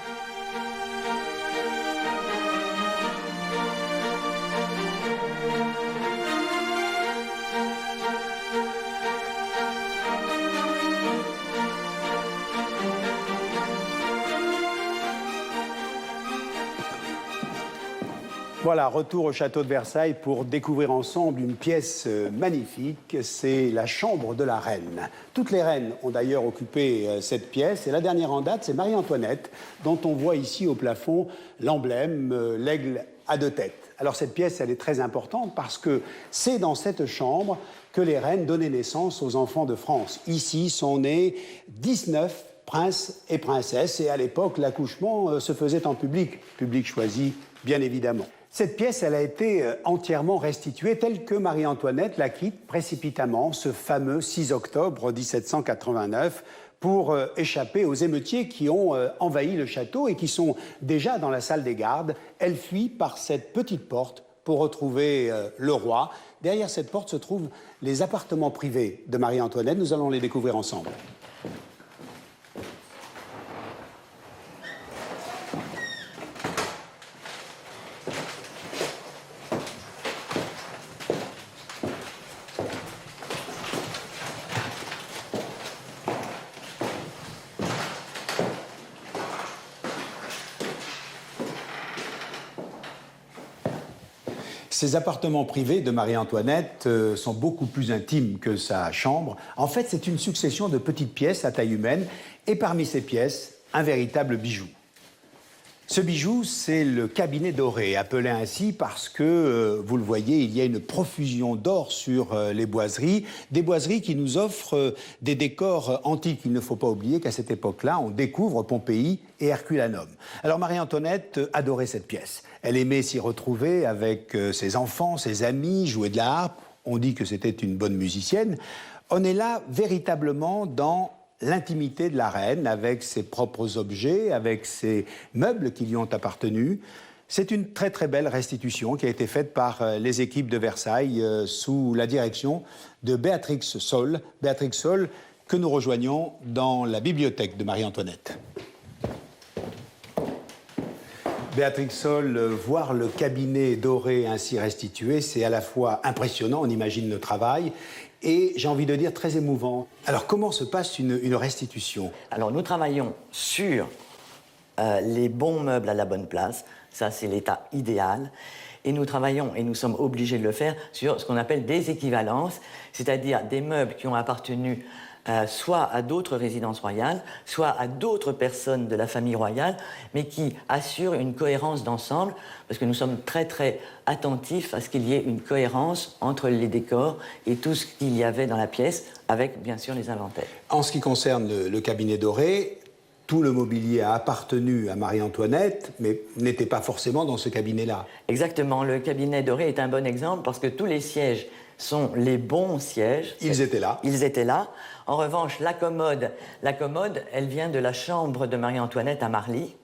Voilà, retour au château de Versailles pour découvrir ensemble une pièce magnifique, c'est la chambre de la reine. Toutes les reines ont d'ailleurs occupé cette pièce et la dernière en date, c'est Marie-Antoinette, dont on voit ici au plafond l'emblème, l'aigle à 2 têtes. Alors cette pièce, elle est très importante parce que c'est dans cette chambre que les reines donnaient naissance aux enfants de France. Ici sont nés 19 princes et princesses et à l'époque, l'accouchement se faisait en public choisi bien évidemment. Cette pièce, elle a été entièrement restituée telle que Marie-Antoinette la quitte précipitamment ce fameux 6 octobre 1789 pour échapper aux émeutiers qui ont envahi le château et qui sont déjà dans la salle des gardes. Elle fuit par cette petite porte pour retrouver le roi. Derrière cette porte se trouvent les appartements privés de Marie-Antoinette. Nous allons les découvrir ensemble. Ces appartements privés de Marie-Antoinette sont beaucoup plus intimes que sa chambre. En fait, c'est une succession de petites pièces à taille humaine et parmi ces pièces, un véritable bijou. Ce bijou, c'est le cabinet doré, appelé ainsi parce que, vous le voyez, il y a une profusion d'or sur les boiseries. Des boiseries qui nous offrent des décors antiques. Il ne faut pas oublier qu'à cette époque-là, on découvre Pompéi et Herculanum. Alors Marie-Antoinette adorait cette pièce. Elle aimait s'y retrouver avec ses enfants, ses amis, jouer de la harpe. On dit que c'était une bonne musicienne. On est là véritablement dans l'intimité de la reine, avec ses propres objets, avec ses meubles qui lui ont appartenu. C'est une très très belle restitution qui a été faite par les équipes de Versailles sous la direction de Béatrix Saul. Béatrix Saul que nous rejoignons dans la bibliothèque de Marie-Antoinette. Béatrix Saul, voir le cabinet doré ainsi restitué, c'est à la fois impressionnant, on imagine le travail, et j'ai envie de dire très émouvant. Alors comment se passe une restitution? Alors nous travaillons sur les bons meubles à la bonne place, ça c'est l'état idéal, et nous travaillons, et nous sommes obligés de le faire, sur ce qu'on appelle des équivalences, c'est-à-dire des meubles qui ont appartenu soit à d'autres résidences royales, soit à d'autres personnes de la famille royale, mais qui assurent une cohérence d'ensemble, parce que nous sommes très très attentifs à ce qu'il y ait une cohérence entre les décors et tout ce qu'il y avait dans la pièce, avec bien sûr les inventaires. En ce qui concerne le cabinet doré, tout le mobilier a appartenu à Marie-Antoinette, mais n'était pas forcément dans ce cabinet-là. Exactement, le cabinet doré est un bon exemple, parce que tous les sièges sont les bons sièges. Ils étaient là. Ils étaient là. En revanche, la commode, elle vient de la chambre de Marie-Antoinette à Marly.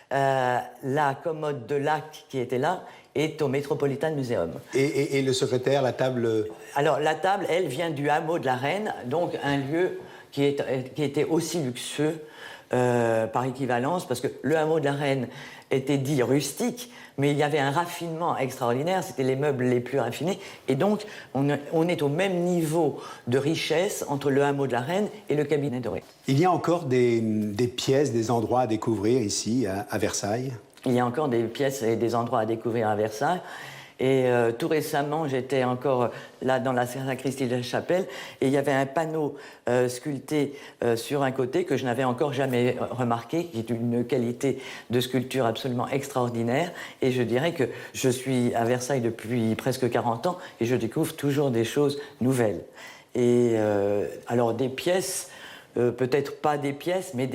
La commode de Lac qui était là est au Metropolitan Museum. Et le secrétaire, la table? Alors, la table, elle, vient du hameau de la Reine, donc un lieu qui était aussi luxueux par équivalence, parce que le hameau de la Reine était dit rustique, mais il y avait un raffinement extraordinaire, c'était les meubles les plus raffinés, et donc on est au même niveau de richesse entre le hameau de la Reine et le cabinet doré. Il y a encore des pièces, des endroits à découvrir ici, à Versailles? Il y a encore des pièces et des endroits à découvrir à Versailles. Et tout récemment, j'étais encore là dans la sacristie de la chapelle et il y avait un panneau sculpté sur un côté que je n'avais encore jamais remarqué, qui est une qualité de sculpture absolument extraordinaire. Et je dirais que je suis à Versailles depuis presque 40 ans et je découvre toujours des choses nouvelles. Et alors des pièces, peut-être pas des pièces, mais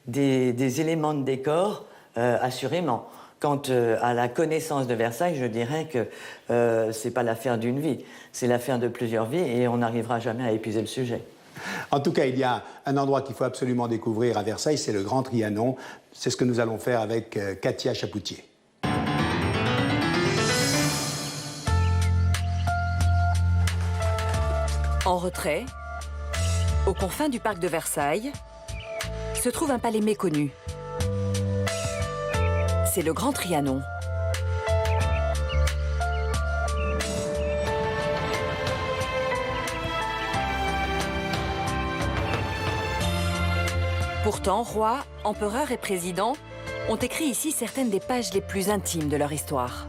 des éléments de décor, assurément. Quant à la connaissance de Versailles, je dirais que c'est pas l'affaire d'une vie, c'est l'affaire de plusieurs vies et on n'arrivera jamais à épuiser le sujet. En tout cas, il y a un endroit qu'il faut absolument découvrir à Versailles, c'est le Grand Trianon. C'est ce que nous allons faire avec Katia Chapoutier. En retrait, aux confins du parc de Versailles, se trouve un palais méconnu. C'est le Grand Trianon. Pourtant, rois, empereurs et présidents ont écrit ici certaines des pages les plus intimes de leur histoire.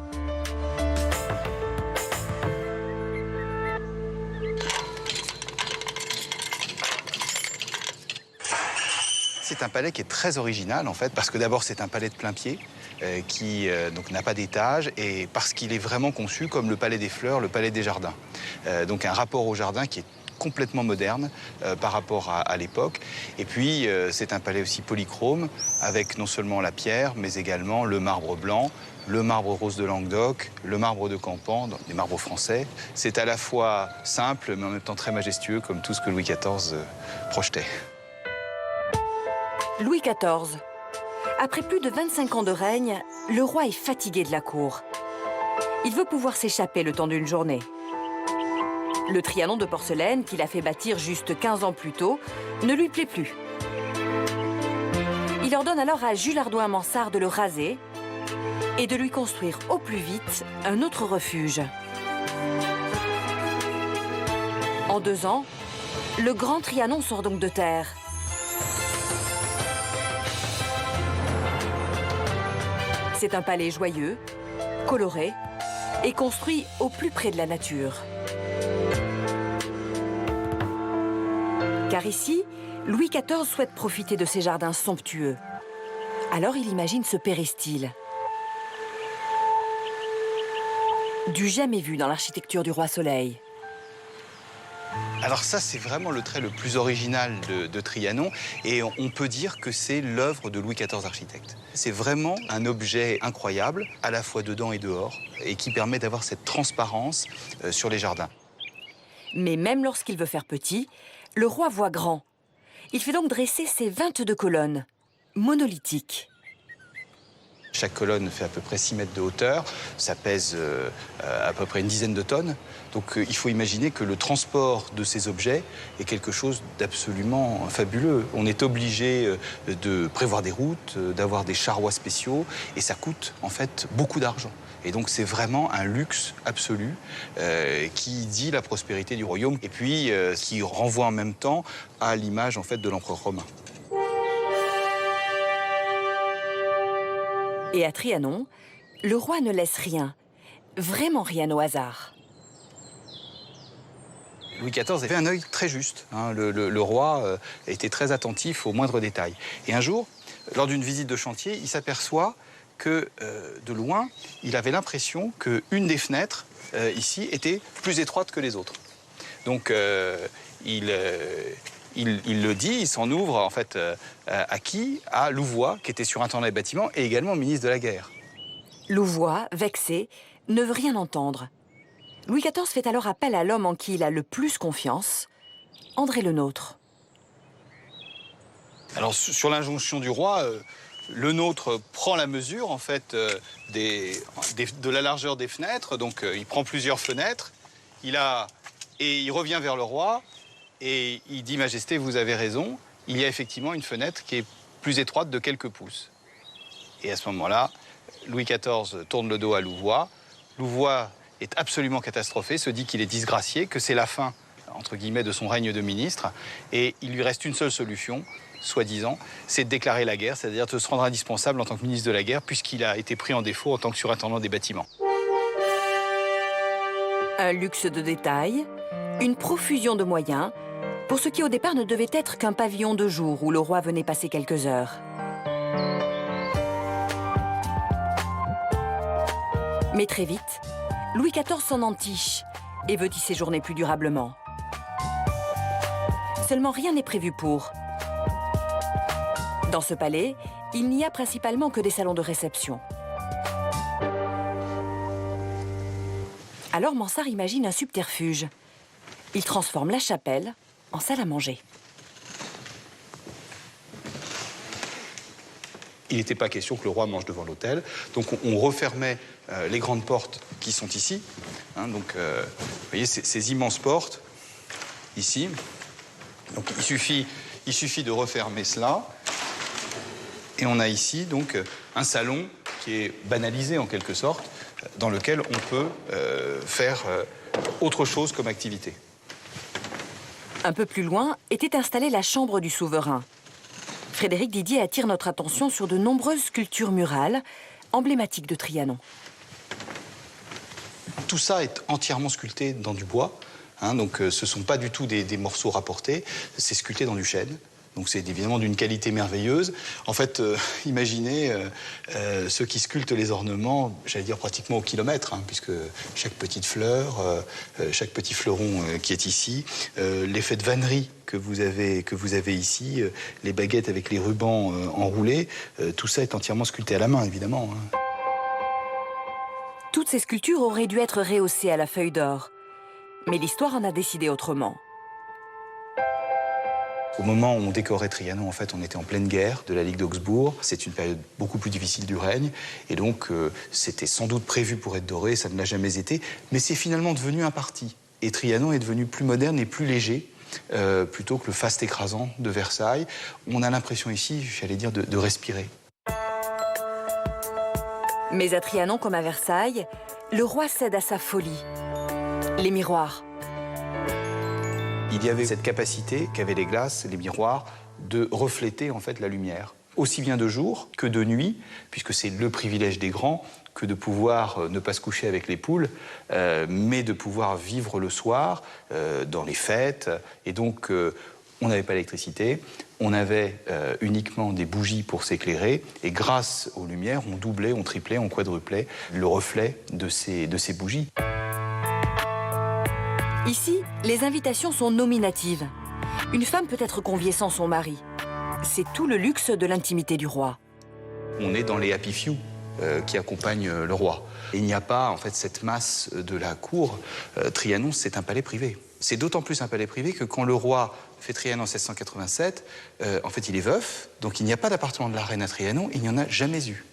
C'est un palais qui est très original en fait, parce que d'abord c'est un palais de plain-pied qui donc n'a pas d'étage et parce qu'il est vraiment conçu comme le palais des fleurs, le palais des jardins. Donc un rapport au jardin qui est complètement moderne par rapport à l'époque. Et puis c'est un palais aussi polychrome avec non seulement la pierre mais également le marbre blanc, le marbre rose de Languedoc, le marbre de Campan, des marbres français. C'est à la fois simple mais en même temps très majestueux comme tout ce que Louis XIV projetait. Louis XIV. Après plus de 25 ans de règne, le roi est fatigué de la cour. Il veut pouvoir s'échapper le temps d'une journée. Le Trianon de porcelaine, qu'il a fait bâtir juste 15 ans plus tôt, ne lui plaît plus. Il ordonne alors à Jules Hardouin-Mansart de le raser et de lui construire au plus vite un autre refuge. En 2 ans, le Grand Trianon sort donc de terre. C'est un palais joyeux, coloré et construit au plus près de la nature. Car ici, Louis XIV souhaite profiter de ces jardins somptueux. Alors il imagine ce péristyle. Du jamais vu dans l'architecture du Roi Soleil. Alors ça, c'est vraiment le trait le plus original de Trianon, et on peut dire que c'est l'œuvre de Louis XIV architecte. C'est vraiment un objet incroyable, à la fois dedans et dehors, et qui permet d'avoir cette transparence sur les jardins. Mais même lorsqu'il veut faire petit, le roi voit grand. Il fait donc dresser ses 22 colonnes, monolithiques. Chaque colonne fait à peu près 6 mètres de hauteur, ça pèse à peu près une dizaine de tonnes. Donc il faut imaginer que le transport de ces objets est quelque chose d'absolument fabuleux. On est obligé de prévoir des routes, d'avoir des charrois spéciaux, et ça coûte en fait beaucoup d'argent. Et donc c'est vraiment un luxe absolu qui dit la prospérité du royaume, et puis qui renvoie en même temps à l'image en fait de l'empereur romain. Et à Trianon, le roi ne laisse rien, vraiment rien au hasard. Louis XIV avait un œil très juste. Hein. Le roi était très attentif aux moindres détails. Et un jour, lors d'une visite de chantier, il s'aperçoit que, de loin, il avait l'impression qu'une des fenêtres, ici, était plus étroite que les autres. Donc, il le dit, il s'en ouvre en fait à qui? À Louvois, qui était surintendant des bâtiments et également ministre de la guerre. Louvois, vexé, ne veut rien entendre. Louis XIV fait alors appel à l'homme en qui il a le plus confiance, André Le Nôtre. Alors sur l'injonction du roi, Le Nôtre prend la mesure en fait de la largeur des fenêtres, donc il prend plusieurs fenêtres, et il revient vers le roi. Et il dit, Majesté, vous avez raison, il y a effectivement une fenêtre qui est plus étroite de quelques pouces. Et à ce moment-là, Louis XIV tourne le dos à Louvois. Louvois est absolument catastrophé, se dit qu'il est disgracié, que c'est la fin, entre guillemets, de son règne de ministre. Et il lui reste une seule solution, soi-disant, c'est de déclarer la guerre, c'est-à-dire de se rendre indispensable en tant que ministre de la guerre, puisqu'il a été pris en défaut en tant que surintendant des bâtiments. Un luxe de détails, une profusion de moyens, pour ce qui au départ ne devait être qu'un pavillon de jour où le roi venait passer quelques heures. Mais très vite, Louis XIV s'en entiche et veut y séjourner plus durablement. Seulement rien n'est prévu pour. Dans ce palais, il n'y a principalement que des salons de réception. Alors Mansart imagine un subterfuge. Il transforme la chapelle en salle à manger. Il n'était pas question que le roi mange devant l'autel, donc on refermait les grandes portes qui sont ici. Hein, donc, vous voyez ces immenses portes, ici. Donc il suffit de refermer cela. Et on a ici donc un salon qui est banalisé en quelque sorte, dans lequel on peut faire autre chose comme activité. Un peu plus loin était installée la chambre du souverain. Frédéric Didier attire notre attention sur de nombreuses sculptures murales emblématiques de Trianon. Tout ça est entièrement sculpté dans du bois. Hein, donc ce ne sont pas du tout des morceaux rapportés, c'est sculpté dans du chêne. Donc c'est évidemment d'une qualité merveilleuse. En fait, imaginez ceux qui sculptent les ornements, j'allais dire pratiquement au kilomètre, hein, puisque chaque petite fleur, chaque petit fleuron qui est ici, l'effet de vannerie que vous avez ici, les baguettes avec les rubans enroulés, tout ça est entièrement sculpté à la main, évidemment. Hein. Toutes ces sculptures auraient dû être rehaussées à la feuille d'or. Mais l'histoire en a décidé autrement. Au moment où on décorait Trianon, en fait, on était en pleine guerre de la Ligue d'Augsbourg. C'est une période beaucoup plus difficile du règne. Et donc, c'était sans doute prévu pour être doré, ça ne l'a jamais été. Mais c'est finalement devenu un parti. Et Trianon est devenu plus moderne et plus léger, plutôt que le faste écrasant de Versailles. On a l'impression ici, j'allais dire, de respirer. Mais à Trianon, comme à Versailles, le roi cède à sa folie. Les miroirs. Il y avait cette capacité qu'avaient les glaces, les miroirs, de refléter en fait la lumière, aussi bien de jour que de nuit, puisque c'est le privilège des grands que de pouvoir ne pas se coucher avec les poules, mais de pouvoir vivre le soir dans les fêtes. Et donc On n'avait pas l'électricité, on avait uniquement des bougies pour s'éclairer, et grâce aux lumières, on doublait, on triplait, on quadruplait le reflet de ces bougies. Ici, les invitations sont nominatives. Une femme peut être conviée sans son mari. C'est tout le luxe de l'intimité du roi. On est dans les happy few qui accompagnent le roi. Et il n'y a pas en fait cette masse de la cour. Trianon, c'est un palais privé. C'est d'autant plus un palais privé que quand le roi fait Trianon en 1687, en fait il est veuf, donc il n'y a pas d'appartement de la reine à Trianon, il n'y en a jamais eu.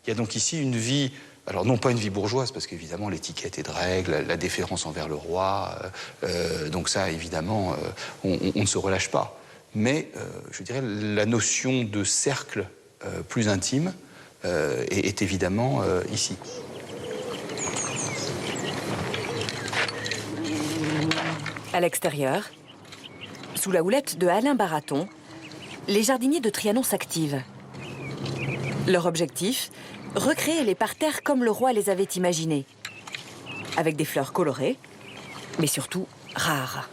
Il y a donc ici une vie, alors non pas une vie bourgeoise, parce qu'évidemment l'étiquette est de règle, la déférence envers le roi, donc ça évidemment on ne se relâche pas. Mais je dirais la notion de cercle plus intime est évidemment ici. À l'extérieur, sous la houlette de Alain Baraton, les jardiniers de Trianon s'activent. Leur objectif, recréer les parterres comme le roi les avait imaginés, avec des fleurs colorées, mais surtout rares.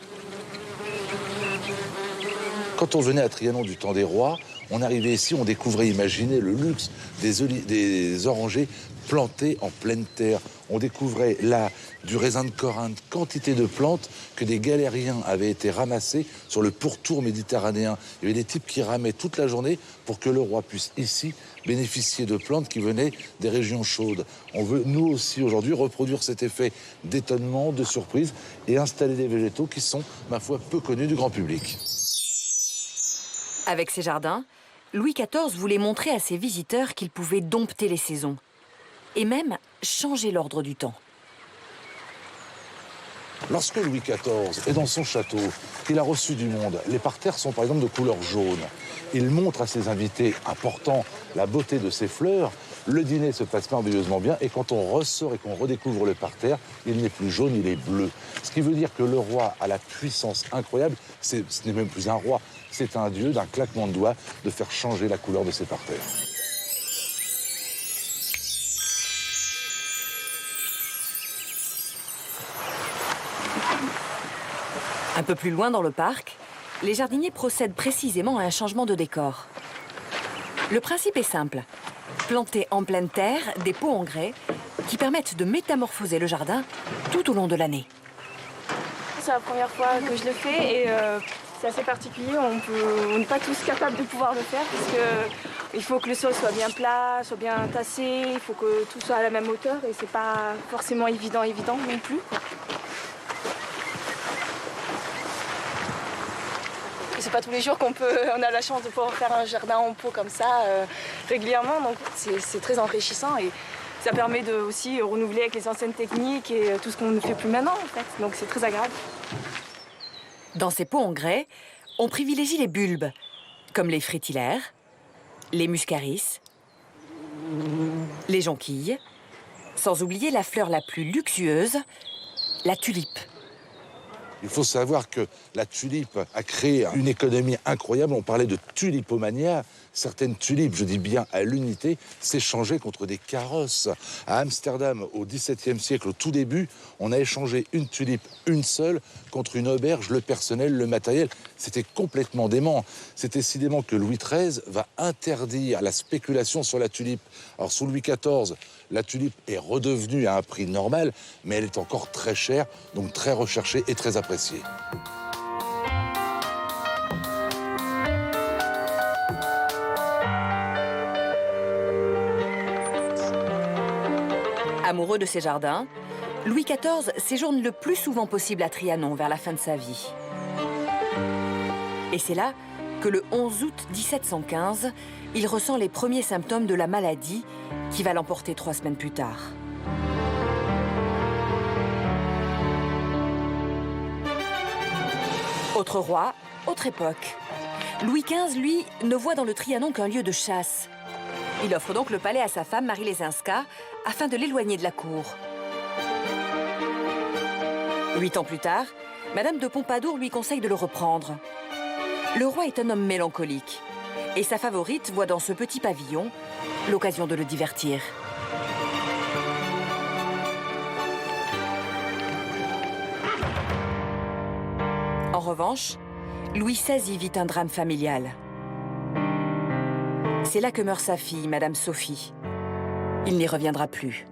Quand on venait à Trianon du temps des rois, on arrivait ici, on découvrait, imaginez le luxe des orangers plantés en pleine terre. On découvrait là du raisin de Corinthe, quantité de plantes que des galériens avaient été ramassés sur le pourtour méditerranéen. Il y avait des types qui ramaient toute la journée pour que le roi puisse ici bénéficier de plantes qui venaient des régions chaudes. On veut, nous aussi, aujourd'hui, reproduire cet effet d'étonnement, de surprise et installer des végétaux qui sont, ma foi, peu connus du grand public. Avec ses jardins, Louis XIV voulait montrer à ses visiteurs qu'il pouvait dompter les saisons et même changer l'ordre du temps. Lorsque Louis XIV est dans son château, qu'il a reçu du monde, les parterres sont par exemple de couleur jaune. Il montre à ses invités importants la beauté de ses fleurs. Le dîner se passe merveilleusement bien et quand on ressort et qu'on redécouvre le parterre, il n'est plus jaune, il est bleu. Ce qui veut dire que le roi a la puissance incroyable, ce n'est même plus un roi, c'est un dieu d'un claquement de doigts de faire changer la couleur de ses parterres. Un peu plus loin dans le parc, les jardiniers procèdent précisément à un changement de décor. Le principe est simple. Planter en pleine terre des pots en grès qui permettent de métamorphoser le jardin tout au long de l'année. C'est la première fois que je le fais et c'est assez particulier. On n'est pas tous capables de pouvoir le faire parce qu'il faut que le sol soit bien plat, soit bien tassé, il faut que tout soit à la même hauteur et c'est pas forcément évident non plus. C'est pas tous les jours on a la chance de pouvoir faire un jardin en pot comme ça régulièrement, donc c'est très enrichissant et ça permet de aussi renouveler avec les anciennes techniques et tout ce qu'on ne fait plus maintenant en fait, donc c'est très agréable. Dans ces pots en grès, on privilégie les bulbes, comme les frétillaires, les muscaris, les jonquilles, sans oublier la fleur la plus luxueuse, la tulipe. Il faut savoir que la tulipe a créé une économie incroyable. On parlait de tulipomania. Certaines tulipes, je dis bien à l'unité, s'échangeaient contre des carrosses. À Amsterdam, au XVIIe siècle, au tout début, on a échangé une tulipe, une seule, contre une auberge, le personnel, le matériel. C'était complètement dément. C'est si dément que Louis XIII va interdire la spéculation sur la tulipe. Alors sous Louis XIV, la tulipe est redevenue à un prix normal, mais elle est encore très chère, donc très recherchée et très appréciée. Amoureux de ses jardins, Louis XIV séjourne le plus souvent possible à Trianon vers la fin de sa vie. Et c'est là que le 11 août 1715, il ressent les premiers symptômes de la maladie qui va l'emporter 3 semaines plus tard. Autre roi, autre époque. Louis XV, lui, ne voit dans le Trianon qu'un lieu de chasse. Il offre donc le palais à sa femme Marie Lesinska afin de l'éloigner de la cour. 8 ans plus tard, Madame de Pompadour lui conseille de le reprendre. Le roi est un homme mélancolique et sa favorite voit dans ce petit pavillon l'occasion de le divertir. En revanche, Louis XVI y vit un drame familial. C'est là que meurt sa fille, Madame Sophie. Il n'y reviendra plus.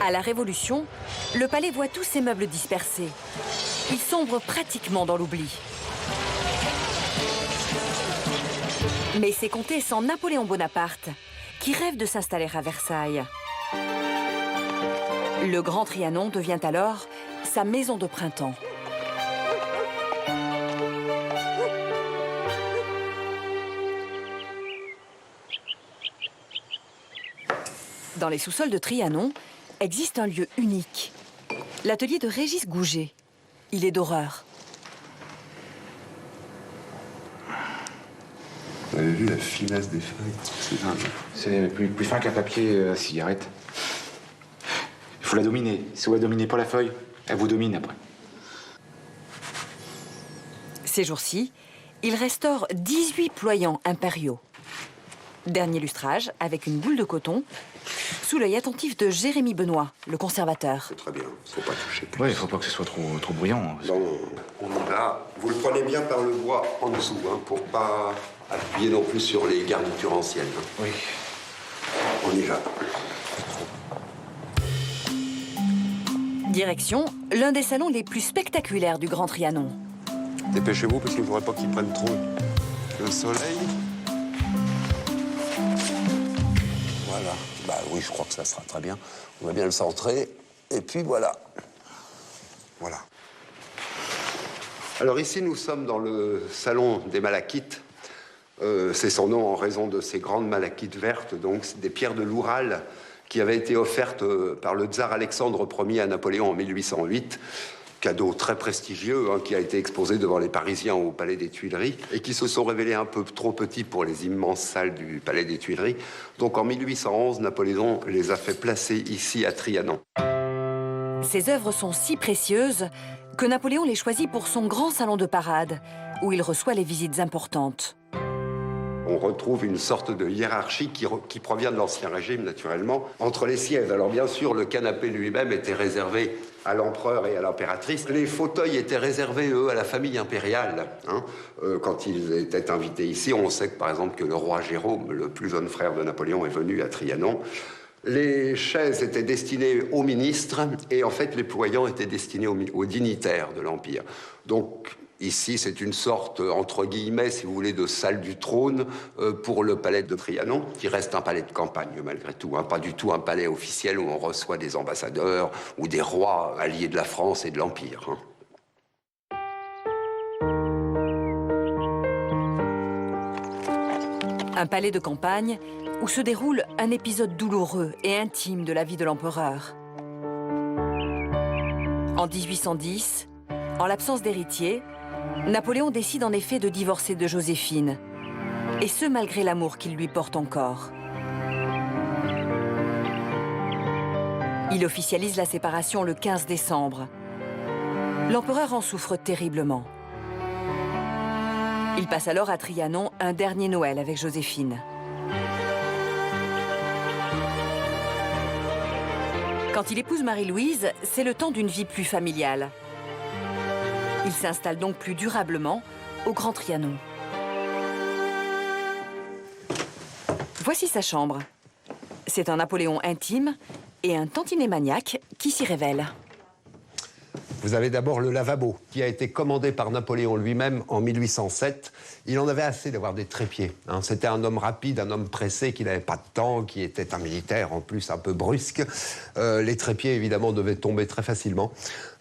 À la Révolution, le palais voit tous ses meubles dispersés. Il sombre pratiquement dans l'oubli. Mais c'est compter sans Napoléon Bonaparte, qui rêve de s'installer à Versailles. Le Grand Trianon devient alors sa maison de printemps. Dans les sous-sols de Trianon existe un lieu unique, l'atelier de Régis Gouget. Il est d'horreur. Vous avez vu la finesse des feuilles? C'est dingue. C'est plus fin qu'un papier à cigarette. Il faut la dominer. Si vous la dominez pas la feuille, elle vous domine après. Ces jours-ci, il restaure 18 ployants impériaux. Dernier lustrage avec une boule de coton, sous l'œil attentif de Jérémy Benoît, le conservateur. C'est très bien, faut pas toucher. Oui, il faut pas que ce soit trop bruyant. Non, on y va. Vous le prenez bien par le bois en dessous, hein, pour pas appuyer non plus sur les garnitures anciennes. Hein. Oui. On y va. Direction, l'un des salons les plus spectaculaires du Grand Trianon. Dépêchez-vous parce qu'il ne faudrait pas qu'ils prennent trop le soleil. Voilà. Bah oui, je crois que ça sera très bien. On va bien le centrer. Et puis voilà. Voilà. Alors ici, nous sommes dans le salon des malachites. C'est son nom en raison de ces grandes malachites vertes, donc des pierres de l'Oural qui avaient été offertes par le tsar Alexandre Ier à Napoléon en 1808. Cadeau très prestigieux, hein, qui a été exposé devant les Parisiens au Palais des Tuileries et qui se sont révélés un peu trop petits pour les immenses salles du Palais des Tuileries. Donc en 1811, Napoléon les a fait placer ici à Trianon. Ces œuvres sont si précieuses que Napoléon les choisit pour son grand salon de parade, où il reçoit les visites importantes. On retrouve une sorte de hiérarchie qui provient de l'Ancien Régime, naturellement, entre les sièges. Alors bien sûr, le canapé lui-même était réservé à l'empereur et à l'impératrice. Les fauteuils étaient réservés, eux, à la famille impériale. Hein. Quand ils étaient invités ici, on sait que, par exemple, que le roi Jérôme, le plus jeune frère de Napoléon, est venu à Trianon. Les chaises étaient destinées aux ministres et, en fait, les ployants étaient destinés aux dignitaires de l'Empire. Donc, ici, c'est une sorte, entre guillemets, si vous voulez, de salle du trône pour le palais de Trianon, qui reste un palais de campagne, malgré tout. Hein, pas du tout un palais officiel où on reçoit des ambassadeurs ou des rois alliés de la France et de l'Empire. Hein. Un palais de campagne où se déroule un épisode douloureux et intime de la vie de l'empereur. En 1810, en l'absence d'héritier, Napoléon décide en effet de divorcer de Joséphine, et ce malgré l'amour qu'il lui porte encore. Il officialise la séparation le 15 décembre. L'empereur en souffre terriblement. Il passe alors à Trianon un dernier Noël avec Joséphine. Quand il épouse Marie-Louise, c'est le temps d'une vie plus familiale. Il s'installe donc plus durablement au Grand Trianon. Voici sa chambre. C'est un Napoléon intime et un tantinet maniaque qui s'y révèle. Vous avez d'abord le lavabo, qui a été commandé par Napoléon lui-même en 1807. Il en avait assez d'avoir des trépieds. Hein. C'était un homme rapide, un homme pressé, qui n'avait pas de temps, qui était un militaire en plus un peu brusque. Les trépieds, évidemment, devaient tomber très facilement.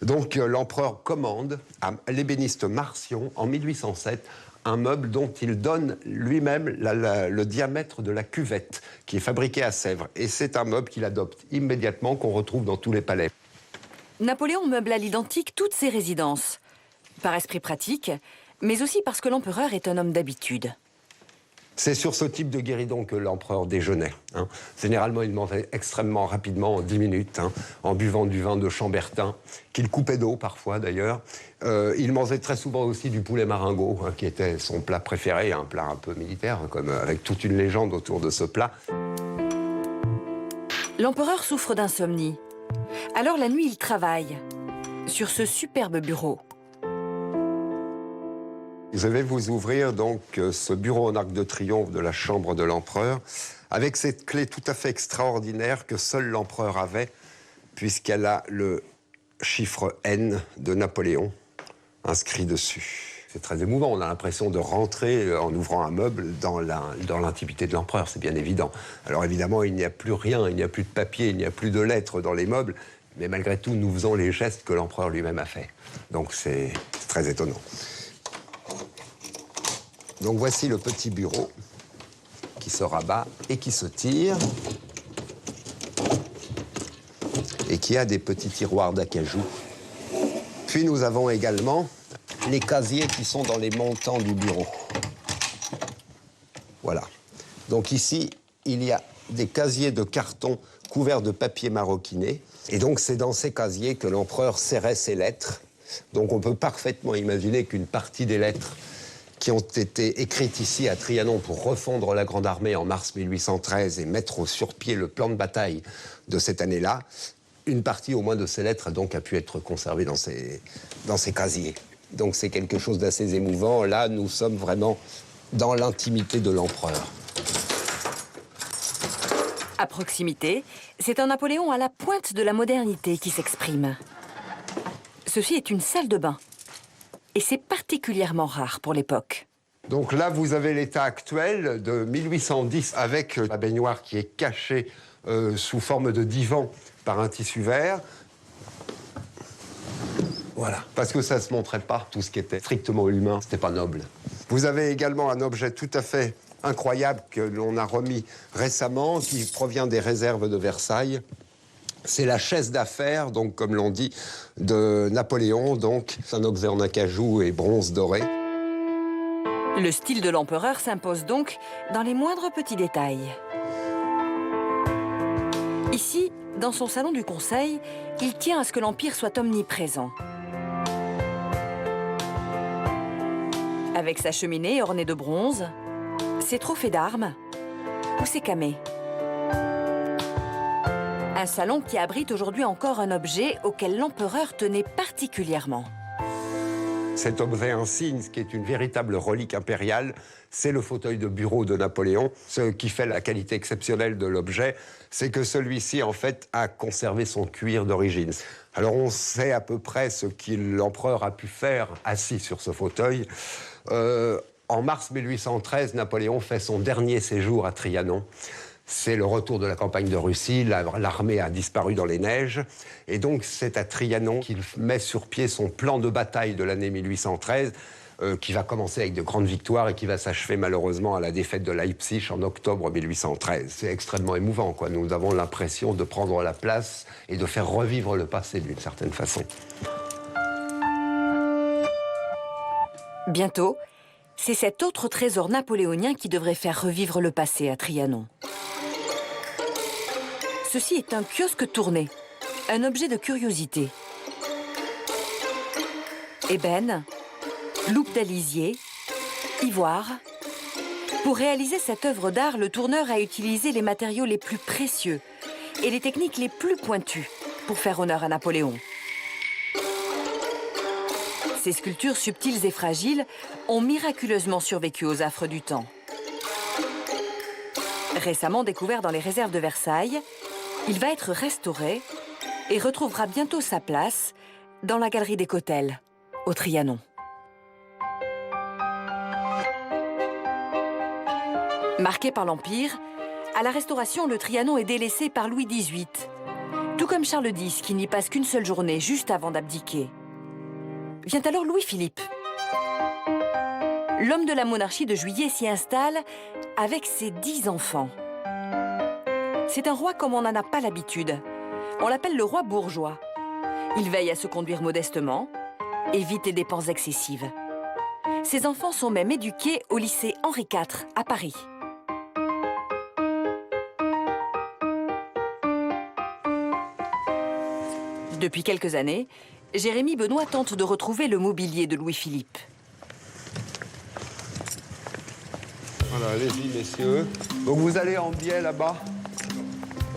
Donc l'empereur commande à l'ébéniste Marcion, en 1807, un meuble dont il donne lui-même le diamètre de la cuvette, qui est fabriquée à Sèvres. Et c'est un meuble qu'il adopte immédiatement, qu'on retrouve dans tous les palais. Napoléon meuble à l'identique toutes ses résidences, par esprit pratique, mais aussi parce que l'empereur est un homme d'habitude. C'est sur ce type de guéridon que l'empereur déjeunait. Hein. Généralement, il mangeait extrêmement rapidement, en 10 minutes, hein, en buvant du vin de Chambertin, qu'il coupait d'eau parfois d'ailleurs. Il mangeait très souvent aussi du poulet maringot, hein, qui était son plat préféré, un plat un peu militaire, hein, comme avec toute une légende autour de ce plat. L'empereur souffre d'insomnie. Alors la nuit, il travaille sur ce superbe bureau. Je vais vous ouvrir donc ce bureau en arc de triomphe de la chambre de l'empereur, avec cette clé tout à fait extraordinaire que seul l'empereur avait, puisqu'elle a le chiffre N de Napoléon inscrit dessus. C'est très émouvant, on a l'impression de rentrer en ouvrant un meuble dans l'intimité de l'empereur, c'est bien évident. Alors évidemment, il n'y a plus rien, il n'y a plus de papier, il n'y a plus de lettres dans les meubles, mais malgré tout, nous faisons les gestes que l'empereur lui-même a faits. Donc c'est très étonnant. Donc voici le petit bureau qui se rabat et qui se tire et qui a des petits tiroirs d'acajou. Puis nous avons également les casiers qui sont dans les montants du bureau. Voilà. Donc ici, il y a des casiers de carton couverts de papier maroquiné. Et donc c'est dans ces casiers que l'empereur serrait ses lettres. Donc on peut parfaitement imaginer qu'une partie des lettres qui ont été écrites ici à Trianon pour refondre la Grande Armée en mars 1813 et mettre sur pied le plan de bataille de cette année-là, une partie au moins de ces lettres a pu être conservée dans ces casiers. Donc c'est quelque chose d'assez émouvant. Là, nous sommes vraiment dans l'intimité de l'empereur. À proximité, c'est un Napoléon à la pointe de la modernité qui s'exprime. Ceci est une salle de bain. Et c'est particulièrement rare pour l'époque. Donc là, vous avez l'état actuel de 1810 avec la baignoire qui est cachée sous forme de divan par un tissu vert. Voilà. Parce que ça ne se montrait pas, tout ce qui était strictement humain, c'était pas noble. Vous avez également un objet tout à fait incroyable que l'on a remis récemment, qui provient des réserves de Versailles. C'est la chaise d'affaires, donc comme l'on dit, de Napoléon. Donc, c'est un objet en acajou et bronze doré. Le style de l'empereur s'impose donc dans les moindres petits détails. Ici, dans son salon du Conseil, il tient à ce que l'Empire soit omniprésent. Avec sa cheminée ornée de bronze, ses trophées d'armes ou ses camées. Un salon qui abrite aujourd'hui encore un objet auquel l'empereur tenait particulièrement. Cet objet insigne, qui est une véritable relique impériale, c'est le fauteuil de bureau de Napoléon. Ce qui fait la qualité exceptionnelle de l'objet, c'est que celui-ci, en fait, a conservé son cuir d'origine. Alors on sait à peu près ce que l'empereur a pu faire assis sur ce fauteuil. En mars 1813, Napoléon fait son dernier séjour à Trianon. C'est le retour de la campagne de Russie, l'armée a disparu dans les neiges. Et donc c'est à Trianon qu'il met sur pied son plan de bataille de l'année 1813, qui va commencer avec de grandes victoires et qui va s'achever malheureusement à la défaite de Leipzig en octobre 1813. C'est extrêmement émouvant, quoi. Nous avons l'impression de prendre la place et de faire revivre le passé d'une certaine façon. Bientôt, c'est cet autre trésor napoléonien qui devrait faire revivre le passé à Trianon. Ceci est un kiosque tourné, un objet de curiosité. Ébène, loupe d'Alisier, ivoire. Pour réaliser cette œuvre d'art, le tourneur a utilisé les matériaux les plus précieux et les techniques les plus pointues pour faire honneur à Napoléon. Ces sculptures subtiles et fragiles ont miraculeusement survécu aux affres du temps. Récemment découvert dans les réserves de Versailles, il va être restauré et retrouvera bientôt sa place dans la galerie des Cotels, au Trianon. Marqué par l'Empire, à la Restauration, le Trianon est délaissé par Louis XVIII, tout comme Charles X, qui n'y passe qu'une seule journée juste avant d'abdiquer. Vient alors Louis-Philippe. L'homme de la monarchie de Juillet s'y installe avec ses 10 enfants. C'est un roi comme on n'en a pas l'habitude. On l'appelle le roi bourgeois. Il veille à se conduire modestement, évite les dépenses excessives. Ses enfants sont même éduqués au lycée Henri IV à Paris. Depuis quelques années, Jérémy Benoît tente de retrouver le mobilier de Louis-Philippe. Voilà, allez-y, messieurs. Donc vous allez en biais là-bas.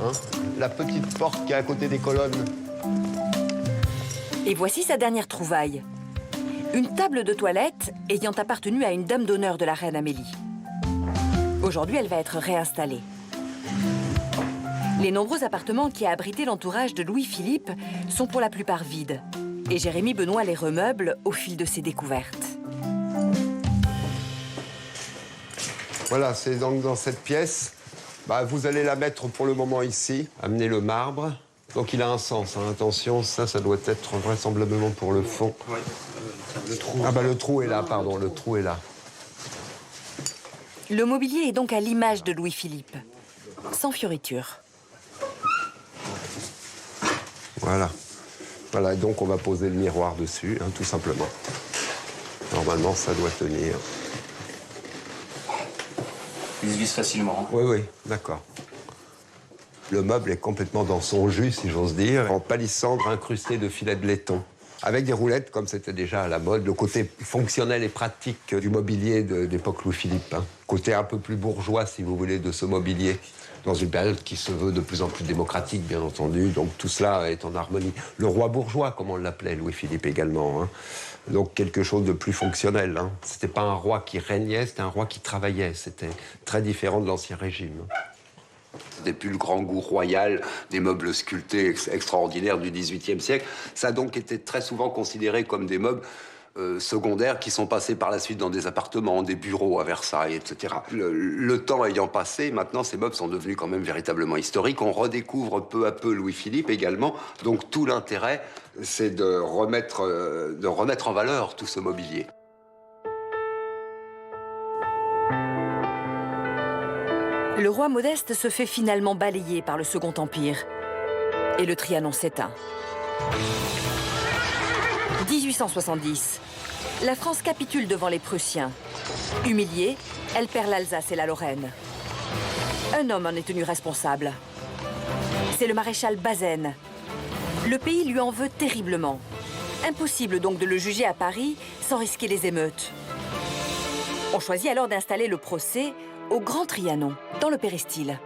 hein, la petite porte qui est à côté des colonnes. Et voici sa dernière trouvaille. Une table de toilette ayant appartenu à une dame d'honneur de la reine Amélie. Aujourd'hui, elle va être réinstallée. Les nombreux appartements qui abritaient l'entourage de Louis-Philippe sont pour la plupart vides. Et Jérémy Benoît les remeuble au fil de ses découvertes. Voilà, c'est donc dans cette pièce. Bah, vous allez la mettre pour le moment ici, amener le marbre. Donc il a un sens, hein. Attention, ça doit être vraisemblablement pour le fond. Ouais, le trou. Ah bah le trou est là, pardon, le trou est là. Le mobilier est donc à l'image de Louis-Philippe, sans fioritures. Voilà. Voilà, et donc on va poser le miroir dessus, hein, tout simplement. Normalement, ça doit tenir. Il se visse facilement. Hein. Oui, oui, d'accord. Le meuble est complètement dans son jus, si j'ose dire, en palissandre incrusté de filets de laiton. Avec des roulettes, comme c'était déjà à la mode, le côté fonctionnel et pratique du mobilier d'époque Louis-Philippe. Hein. Côté un peu plus bourgeois, si vous voulez, de ce mobilier. Dans une période qui se veut de plus en plus démocratique, bien entendu. Donc tout cela est en harmonie. Le roi bourgeois, comme on l'appelait, Louis-Philippe également. Hein. Donc quelque chose de plus fonctionnel. Hein. C'était pas un roi qui régnait, c'était un roi qui travaillait. C'était très différent de l'Ancien Régime. C'était plus le grand goût royal des meubles sculptés extraordinaires du XVIIIe siècle. Ça a donc été très souvent considéré comme des meubles secondaires qui sont passés par la suite dans des appartements, des bureaux à Versailles, etc. Le temps ayant passé, maintenant ces meubles sont devenus quand même véritablement historiques. On redécouvre peu à peu Louis-Philippe également. Donc tout l'intérêt, c'est de remettre en valeur tout ce mobilier. Le roi Modeste se fait finalement balayer par le Second Empire. Et le Trianon s'éteint. 1870. La France capitule devant les Prussiens. Humiliée, elle perd l'Alsace et la Lorraine. Un homme en est tenu responsable. C'est le maréchal Bazaine. Le pays lui en veut terriblement. Impossible donc de le juger à Paris sans risquer les émeutes. On choisit alors d'installer le procès au Grand Trianon, dans le Péristyle.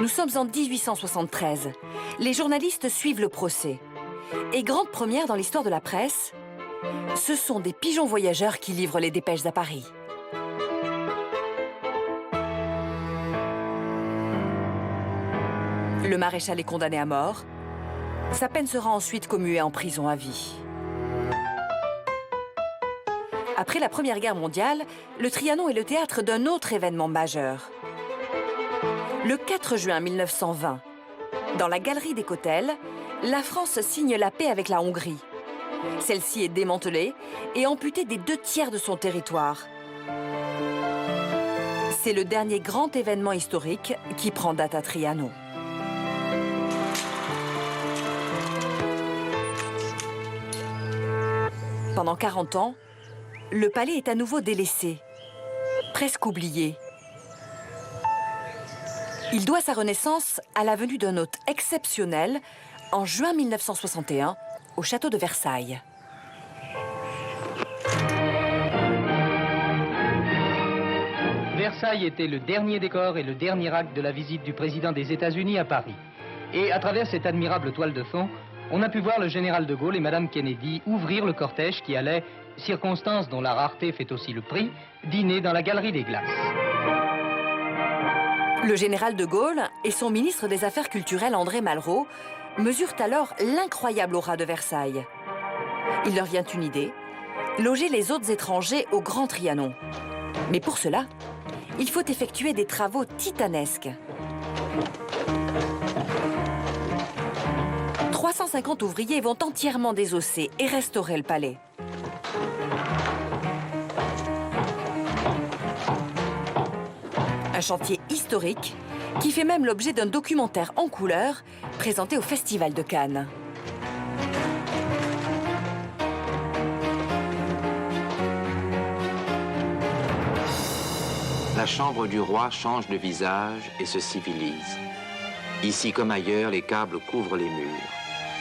Nous sommes en 1873. Les journalistes suivent le procès. Et grande première dans l'histoire de la presse, ce sont des pigeons voyageurs qui livrent les dépêches à Paris. Le maréchal est condamné à mort. Sa peine sera ensuite commuée en prison à vie. Après la Première Guerre mondiale, le Trianon est le théâtre d'un autre événement majeur. Le 4 juin 1920, dans la galerie des Cotels, la France signe la paix avec la Hongrie. Celle-ci est démantelée et amputée des 2/3 de son territoire. C'est le dernier grand événement historique qui prend date à Trianon. Pendant 40 ans, le palais est à nouveau délaissé, presque oublié. Il doit sa renaissance à la venue d'un hôte exceptionnel en juin 1961 au château de Versailles. Versailles était le dernier décor et le dernier acte de la visite du président des États-Unis à Paris. Et à travers cette admirable toile de fond, on a pu voir le général de Gaulle et Madame Kennedy ouvrir le cortège qui allait, circonstance dont la rareté fait aussi le prix, dîner dans la galerie des Glaces. Le général de Gaulle et son ministre des Affaires culturelles André Malraux mesurent alors l'incroyable aura de Versailles. Il leur vient une idée, loger les hôtes étrangers au Grand Trianon. Mais pour cela, il faut effectuer des travaux titanesques. 350 ouvriers vont entièrement désosser et restaurer le palais. Un chantier historique qui fait même l'objet d'un documentaire en couleur présenté au Festival de Cannes. La chambre du roi change de visage et se civilise. Ici comme ailleurs, les câbles couvrent les murs.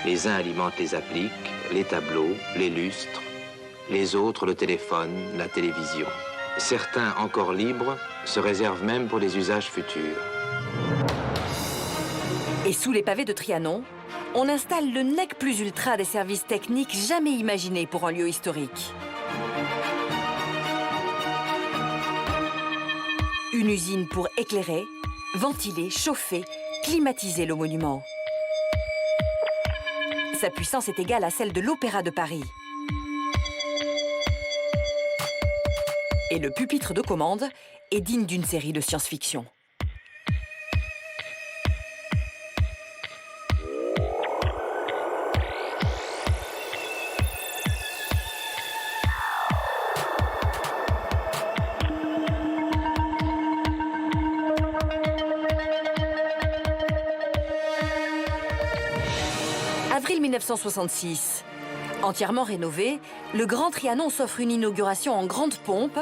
Les uns alimentent les appliques, les tableaux, les lustres. Les autres, le téléphone, la télévision. Certains, encore libres, se réservent même pour les usages futurs. Et sous les pavés de Trianon, on installe le nec plus ultra des services techniques jamais imaginés pour un lieu historique. Une usine pour éclairer, ventiler, chauffer, climatiser le monument. Sa puissance est égale à celle de l'Opéra de Paris. Et le pupitre de commande est digne d'une série de science-fiction. Avril 1966. Entièrement rénové, le Grand Trianon s'offre une inauguration en grande pompe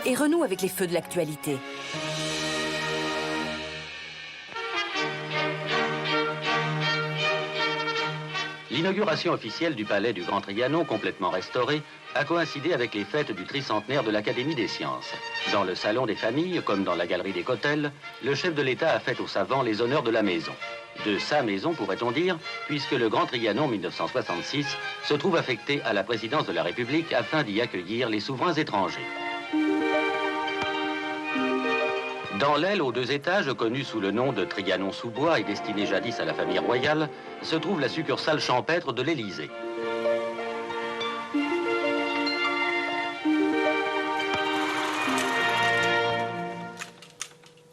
et renoue avec les feux de l'actualité. L'inauguration officielle du palais du Grand Trianon, complètement restauré, a coïncidé avec les fêtes du tricentenaire de l'Académie des sciences. Dans le salon des familles, comme dans la galerie des Cotels, le chef de l'État a fait aux savants les honneurs de la maison. De sa maison, pourrait-on dire, puisque le Grand Trianon 1966 se trouve affecté à la présidence de la République afin d'y accueillir les souverains étrangers. Dans l'aile aux 2 étages, connue sous le nom de Trianon-sous-Bois et destinée jadis à la famille royale, se trouve la succursale champêtre de l'Élysée.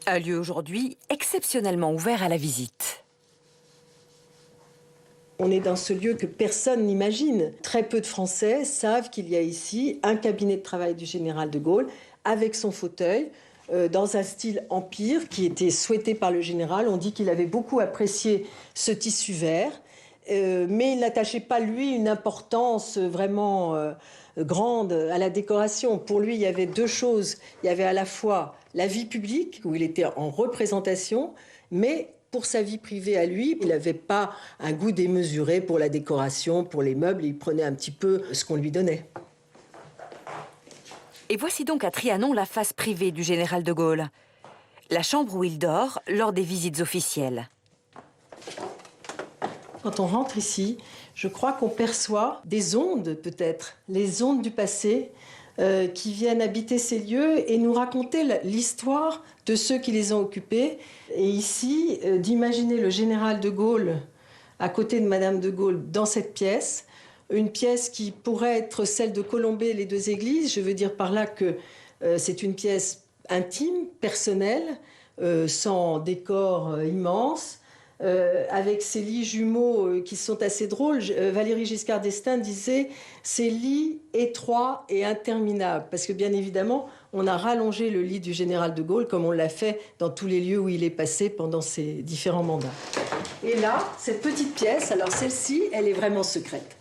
Un lieu aujourd'hui exceptionnellement ouvert à la visite. On est dans ce lieu que personne n'imagine. Très peu de Français savent qu'il y a ici un cabinet de travail du général de Gaulle avec son fauteuil, dans un style empire qui était souhaité par le général. On dit qu'il avait beaucoup apprécié ce tissu vert, mais il n'attachait pas, lui, une importance vraiment grande à la décoration. Pour lui, il y avait 2 choses. Il y avait à la fois la vie publique, où il était en représentation, mais pour sa vie privée à lui, il n'avait pas un goût démesuré pour la décoration, pour les meubles. Il prenait un petit peu ce qu'on lui donnait. Et voici donc à Trianon la face privée du général de Gaulle. La chambre où il dort lors des visites officielles. Quand on rentre ici, je crois qu'on perçoit des ondes, peut-être, les ondes du passé, qui viennent habiter ces lieux et nous raconter l'histoire de ceux qui les ont occupés. Et ici, d'imaginer le général de Gaulle à côté de Madame de Gaulle dans cette pièce, une pièce qui pourrait être celle de Colombey, les 2 églises. Je veux dire par là que c'est une pièce intime, personnelle, sans décor immense, avec ces lits jumeaux qui sont assez drôles. Valéry Giscard d'Estaing disait « ces lits étroits et interminables », parce que bien évidemment, on a rallongé le lit du général de Gaulle comme on l'a fait dans tous les lieux où il est passé pendant ses différents mandats. Et là, cette petite pièce, alors celle-ci, elle est vraiment secrète.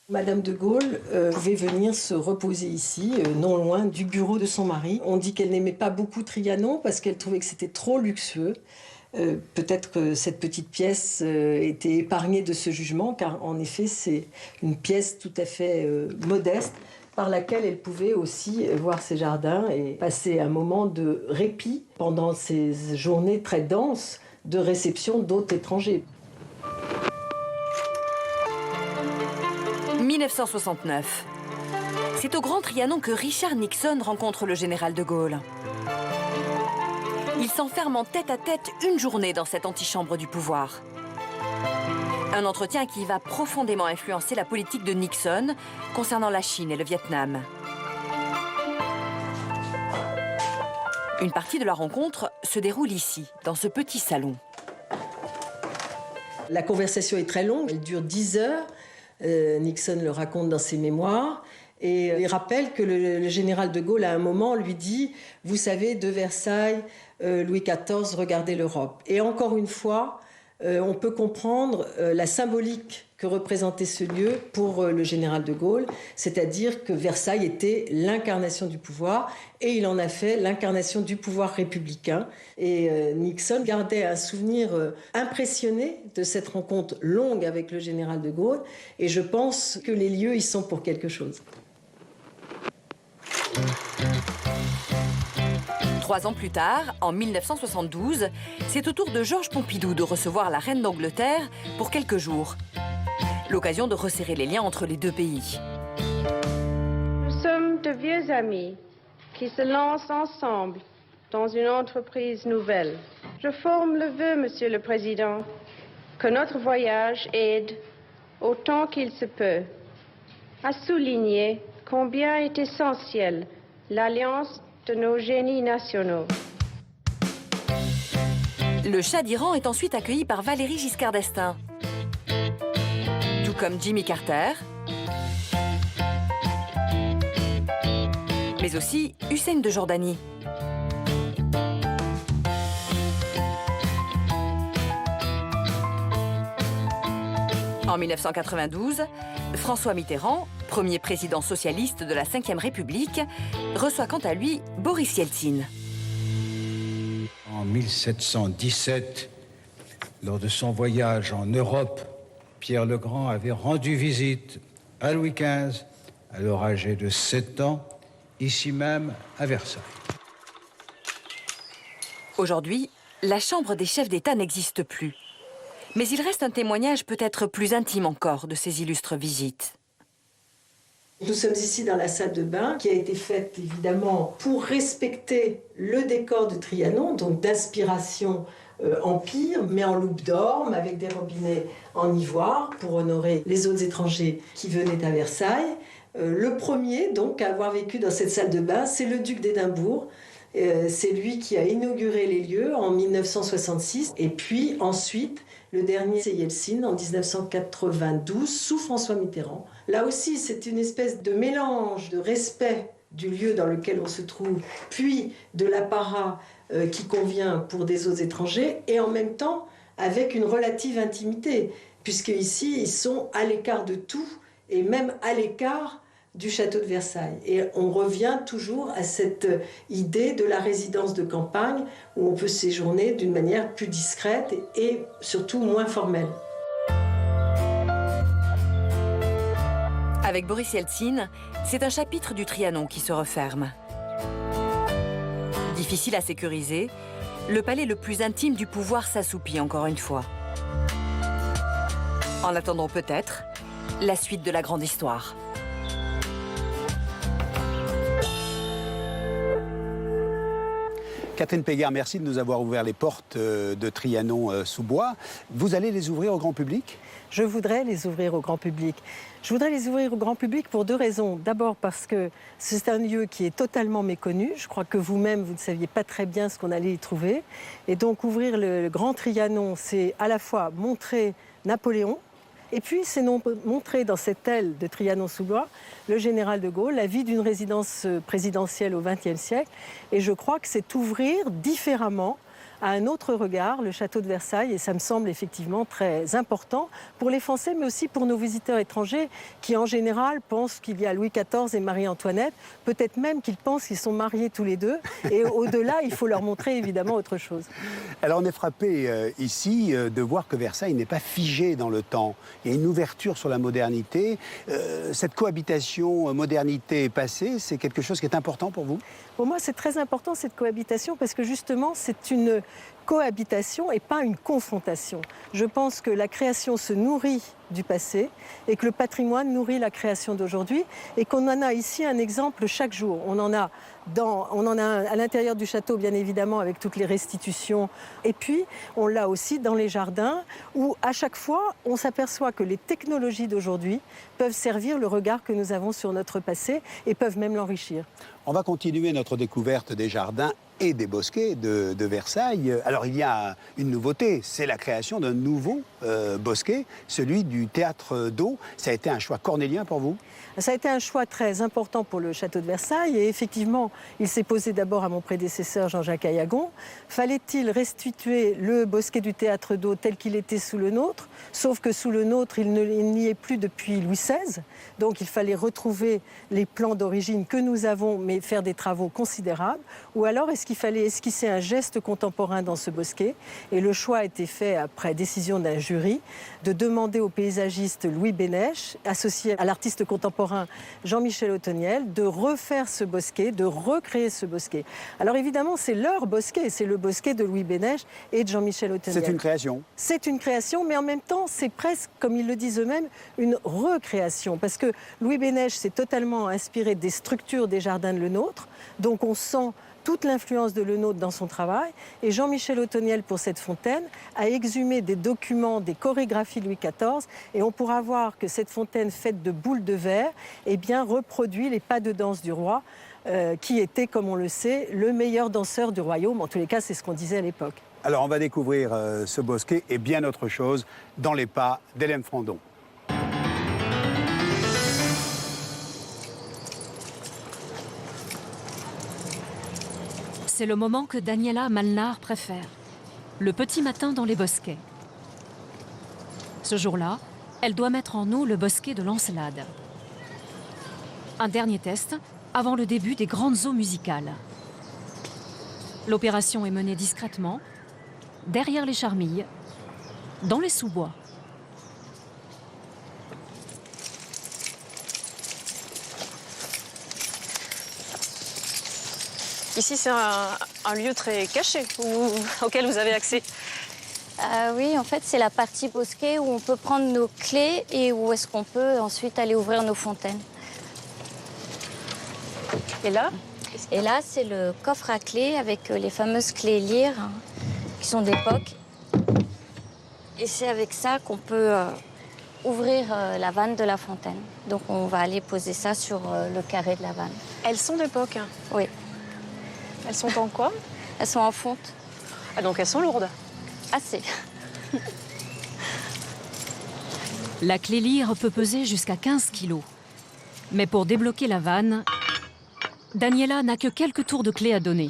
Madame de Gaulle pouvait venir se reposer ici, non loin du bureau de son mari. On dit qu'elle n'aimait pas beaucoup Trianon parce qu'elle trouvait que c'était trop luxueux. Peut-être que cette petite pièce était épargnée de ce jugement, car en effet, c'est une pièce tout à fait modeste par laquelle elle pouvait aussi voir ses jardins et passer un moment de répit pendant ces journées très denses de réception d'hôtes étrangers. 1969. C'est au Grand Trianon que Richard Nixon rencontre le général de Gaulle. Ils s'enferment en tête-à-tête une journée dans cette antichambre du pouvoir. Un entretien qui va profondément influencer la politique de Nixon concernant la Chine et le Vietnam. Une partie de la rencontre se déroule ici, dans ce petit salon. La conversation est très longue, elle dure 10 heures. Nixon le raconte dans ses mémoires. Et il rappelle que le général de Gaulle, à un moment, lui dit « Vous savez, de Versailles, Louis XIV regardait l'Europe ». Et encore une fois, on peut comprendre la symbolique que représentait ce lieu pour le général de Gaulle, c'est-à-dire que Versailles était l'incarnation du pouvoir, et il en a fait l'incarnation du pouvoir républicain. Et Nixon gardait un souvenir impressionné de cette rencontre longue avec le général de Gaulle, et je pense que les lieux y sont pour quelque chose. 3 ans plus tard, en 1972, c'est au tour de Georges Pompidou de recevoir la reine d'Angleterre pour quelques jours. L'occasion de resserrer les liens entre les deux pays. Nous sommes de vieux amis qui se lancent ensemble dans une entreprise nouvelle. Je forme le vœu, Monsieur le Président, que notre voyage aide, autant qu'il se peut, à souligner combien est essentielle l'alliance de nos génies nationaux. Le Shah d'Iran est ensuite accueilli par Valéry Giscard d'Estaing, tout comme Jimmy Carter, mais aussi Hussein de Jordanie. En 1992, François Mitterrand, premier président socialiste de la Ve République, reçoit quant à lui Boris Yeltsin. En 1717, lors de son voyage en Europe, Pierre le Grand avait rendu visite à Louis XV, alors âgé de 7 ans, ici même à Versailles. Aujourd'hui, la Chambre des chefs d'État n'existe plus. Mais il reste un témoignage peut-être plus intime encore de ces illustres visites. Nous sommes ici dans la salle de bain qui a été faite évidemment pour respecter le décor de Trianon, donc d'inspiration empire, mais en loupe d'or, avec des robinets en ivoire pour honorer les autres étrangers qui venaient à Versailles. Le premier donc à avoir vécu dans cette salle de bain, c'est le duc d'Édimbourg. C'est lui qui a inauguré les lieux en 1966 et puis ensuite le dernier c'est Yeltsin en 1992 sous François Mitterrand. Là aussi c'est une espèce de mélange de respect du lieu dans lequel on se trouve, puis de l'apparat qui convient pour des autres étrangers et en même temps avec une relative intimité puisque ici ils sont à l'écart de tout et même à l'écart du château de Versailles. Et on revient toujours à cette idée de la résidence de campagne où on peut séjourner d'une manière plus discrète et surtout moins formelle. Avec Boris Yeltsin, c'est un chapitre du Trianon qui se referme. Difficile à sécuriser, le palais le plus intime du pouvoir s'assoupit encore une fois. En attendant peut-être la suite de la grande histoire. Catherine Pégard, merci de nous avoir ouvert les portes de Trianon-sous-Bois. Vous allez les ouvrir au grand public ? Je voudrais les ouvrir au grand public. Je voudrais les ouvrir au grand public pour 2 raisons. D'abord parce que c'est un lieu qui est totalement méconnu. Je crois que vous-même, vous ne saviez pas très bien ce qu'on allait y trouver. Et donc ouvrir le Grand Trianon, c'est à la fois montrer Napoléon, et puis c'est montrer dans cette aile de Trianon-sous-Bois le général de Gaulle, la vie d'une résidence présidentielle au XXe siècle. Et je crois que c'est ouvrir différemment à un autre regard le château de Versailles et ça me semble effectivement très important pour les Français mais aussi pour nos visiteurs étrangers qui en général pensent qu'il y a Louis XIV et Marie-Antoinette, peut-être même qu'ils pensent qu'ils sont mariés tous les deux et au-delà il faut leur montrer évidemment autre chose. Alors on est frappé ici de voir que Versailles n'est pas figé dans le temps. Il y a une ouverture sur la modernité. Cette cohabitation modernité et passé, c'est quelque chose qui est important pour vous ? Pour moi, c'est très important cette cohabitation parce que justement, c'est une cohabitation et pas une confrontation. Je pense que la création se nourrit du passé et que le patrimoine nourrit la création d'aujourd'hui et qu'on en a ici un exemple chaque jour. On en a à l'intérieur du château, bien évidemment, avec toutes les restitutions. Et puis, on l'a aussi dans les jardins où, à chaque fois, on s'aperçoit que les technologies d'aujourd'hui peuvent servir le regard que nous avons sur notre passé et peuvent même l'enrichir. On va continuer notre découverte des jardins et des bosquets de Versailles. Alors il y a une nouveauté, c'est la création d'un nouveau bosquet, celui du théâtre d'eau. Ça a été un choix cornélien pour vous ? Ça a été un choix très important pour le château de Versailles et effectivement, il s'est posé d'abord à mon prédécesseur Jean-Jacques Ayagon. Fallait-il restituer le bosquet du théâtre d'eau tel qu'il était sous le nôtre ? Sauf que sous le nôtre, il n'y est plus depuis Louis XVI. Donc il fallait retrouver les plans d'origine que nous avons, mais faire des travaux considérables. Ou alors est-ce qu'il fallait esquisser un geste contemporain dans ce bosquet ? Et le choix a été fait après décision d'un jury de demander au pays paysagiste Louis Bénèche, associé à l'artiste contemporain Jean-Michel Othoniel, de refaire ce bosquet, de recréer ce bosquet. Alors évidemment, c'est leur bosquet, c'est le bosquet de Louis Bénèche et de Jean-Michel Othoniel. C'est une création. C'est une création, mais en même temps, c'est presque, comme ils le disent eux-mêmes, une recréation. Parce que Louis Bénèche s'est totalement inspiré des structures des jardins de Lenôtre, donc on sent toute l'influence de Lenôtre dans son travail. Et Jean-Michel Othoniel, pour cette fontaine, a exhumé des documents, des chorégraphies de Louis XIV. Et on pourra voir que cette fontaine faite de boules de verre reproduit les pas de danse du roi, qui était, comme on le sait, le meilleur danseur du royaume. En tous les cas, c'est ce qu'on disait à l'époque. Alors, on va découvrir ce bosquet et bien autre chose dans les pas d'Hélène Frandon. C'est le moment que Daniela Malnar préfère, le petit matin dans les bosquets. Ce jour-là, elle doit mettre en eau le bosquet de l'Encelade. Un dernier test avant le début des grandes eaux musicales. L'opération est menée discrètement, derrière les charmilles, dans les sous-bois. Ici, c'est un lieu très caché auquel vous avez accès. Oui, en fait, c'est la partie bosquet où on peut prendre nos clés et où est-ce qu'on peut ensuite aller ouvrir nos fontaines. Et là? Et là, c'est le coffre à clés avec les fameuses clés lyres, hein, qui sont d'époque. Et c'est avec ça qu'on peut ouvrir la vanne de la fontaine. Donc, on va aller poser ça sur le carré de la vanne. Elles sont d'époque? Oui. Elles sont en quoi? Elles sont en fonte. Ah, donc elles sont lourdes? Assez. La clé lyre peut peser jusqu'à 15 kilos. Mais pour débloquer la vanne, Daniela n'a que quelques tours de clé à donner.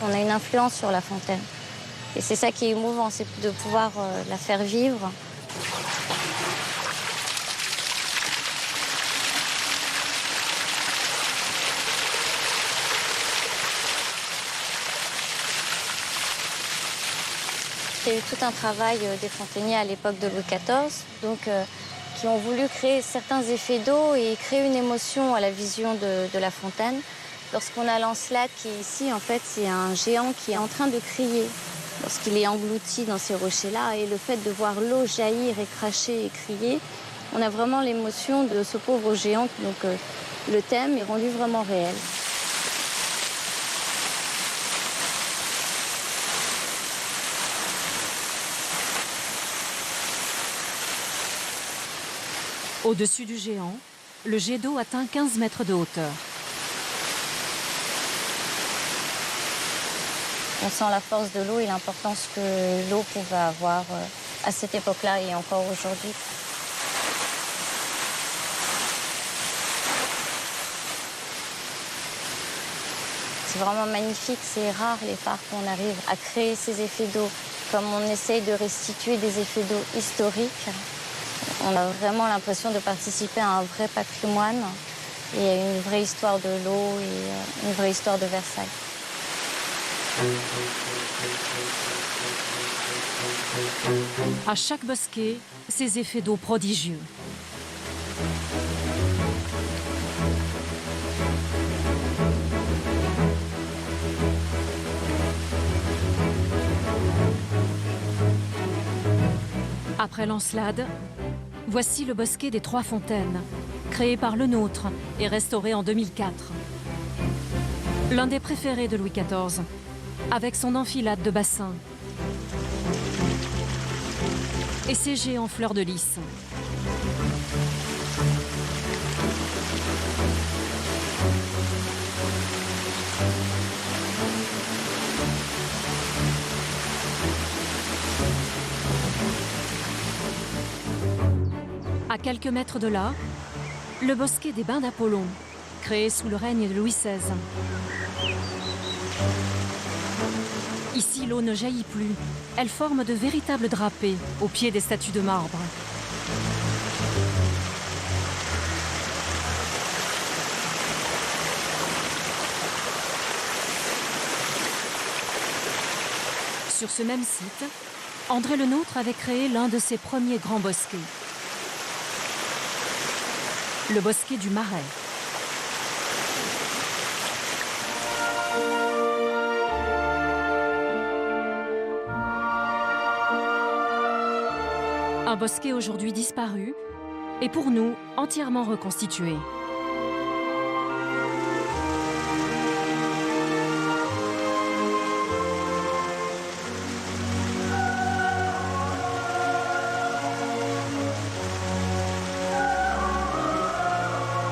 On a une influence sur la fontaine. Et c'est ça qui est émouvant, c'est de pouvoir la faire vivre. Il y a eu tout un travail des fontainiers à l'époque de Louis XIV, donc, qui ont voulu créer certains effets d'eau et créer une émotion à la vision de la fontaine. Lorsqu'on a Lancelade qui est ici, en fait, c'est un géant qui est en train de crier lorsqu'il est englouti dans ces rochers-là. Et le fait de voir l'eau jaillir et cracher et crier, on a vraiment l'émotion de ce pauvre géant. Donc le thème est rendu vraiment réel. Au-dessus du géant, le jet d'eau atteint 15 mètres de hauteur. On sent la force de l'eau et l'importance que l'eau pouvait avoir à cette époque-là et encore aujourd'hui. C'est vraiment magnifique, c'est rare les parcs où on arrive à créer ces effets d'eau. Comme on essaye de restituer des effets d'eau historiques, on a vraiment l'impression de participer à un vrai patrimoine et à une vraie histoire de l'eau et une vraie histoire de Versailles. À chaque bosquet, ces effets d'eau prodigieux. Après Lancelade, voici le bosquet des Trois Fontaines, créé par Lenôtre et restauré en 2004. L'un des préférés de Louis XIV, avec son enfilade de bassins et ses jets en fleurs de lys. À quelques mètres de là, le bosquet des Bains d'Apollon, créé sous le règne de Louis XVI. Ici, l'eau ne jaillit plus. Elle forme de véritables drapés au pied des statues de marbre. Sur ce même site, André Le Nôtre avait créé l'un de ses premiers grands bosquets. Le bosquet du Marais. Un bosquet aujourd'hui disparu et pour nous entièrement reconstitué.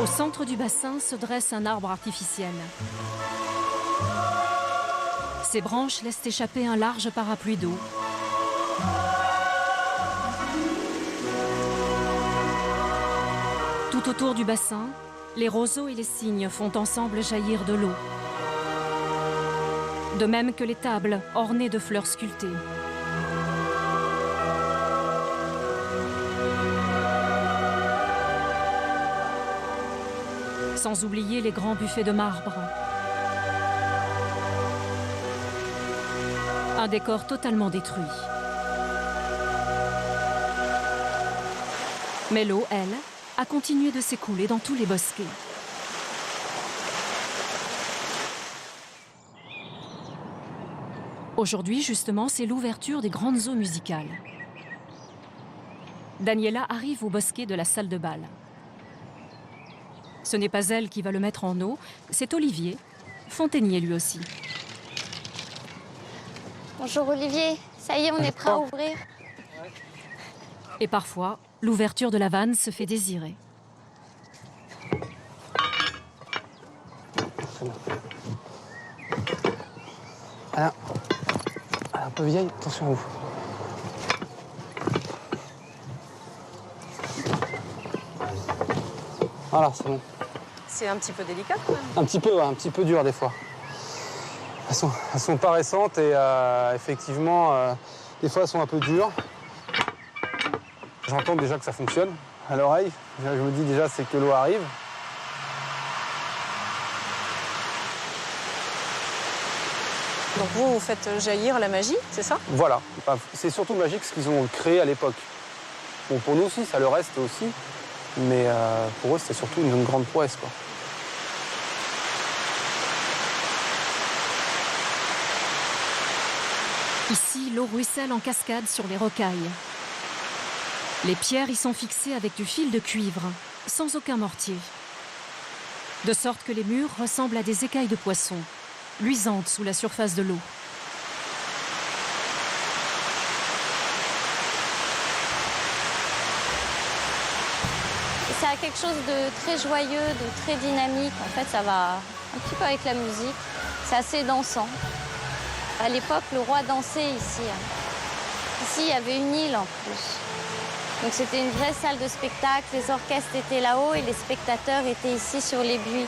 Au centre du bassin se dresse un arbre artificiel. Ses branches laissent échapper un large parapluie d'eau. Tout autour du bassin, les roseaux et les cygnes font ensemble jaillir de l'eau. De même que les tables ornées de fleurs sculptées. Sans oublier les grands buffets de marbre. Un décor totalement détruit. Mais l'eau, elle, a continué de s'écouler dans tous les bosquets. Aujourd'hui, justement, c'est l'ouverture des grandes eaux musicales. Daniela arrive au bosquet de la salle de bal. Ce n'est pas elle qui va le mettre en eau, c'est Olivier, fontainier lui aussi. Bonjour Olivier, ça y est, on est prêt à ouvrir. Et parfois, l'ouverture de la vanne se fait désirer. Alors, un peu vieille, attention à vous. Voilà, c'est bon. C'est un petit peu délicat quand même. Un petit peu dur des fois. Elles sont pas récentes et effectivement, des fois elles sont un peu dures. J'entends déjà que ça fonctionne à l'oreille. Je me dis déjà c'est que l'eau arrive. Donc vous faites jaillir la magie, c'est ça? Voilà. C'est surtout magique ce qu'ils ont créé à l'époque. Bon, pour nous aussi, ça le reste aussi. Mais pour eux, c'était surtout une grande prouesse, quoi. Ici, l'eau ruisselle en cascade sur les rocailles. Les pierres y sont fixées avec du fil de cuivre, sans aucun mortier. De sorte que les murs ressemblent à des écailles de poisson, luisantes sous la surface de l'eau. Ça a quelque chose de très joyeux, de très dynamique. En fait, ça va un petit peu avec la musique. C'est assez dansant. À l'époque, le roi dansait ici. Ici, il y avait une île en plus. Donc c'était une vraie salle de spectacle. Les orchestres étaient là-haut et les spectateurs étaient ici sur les buis.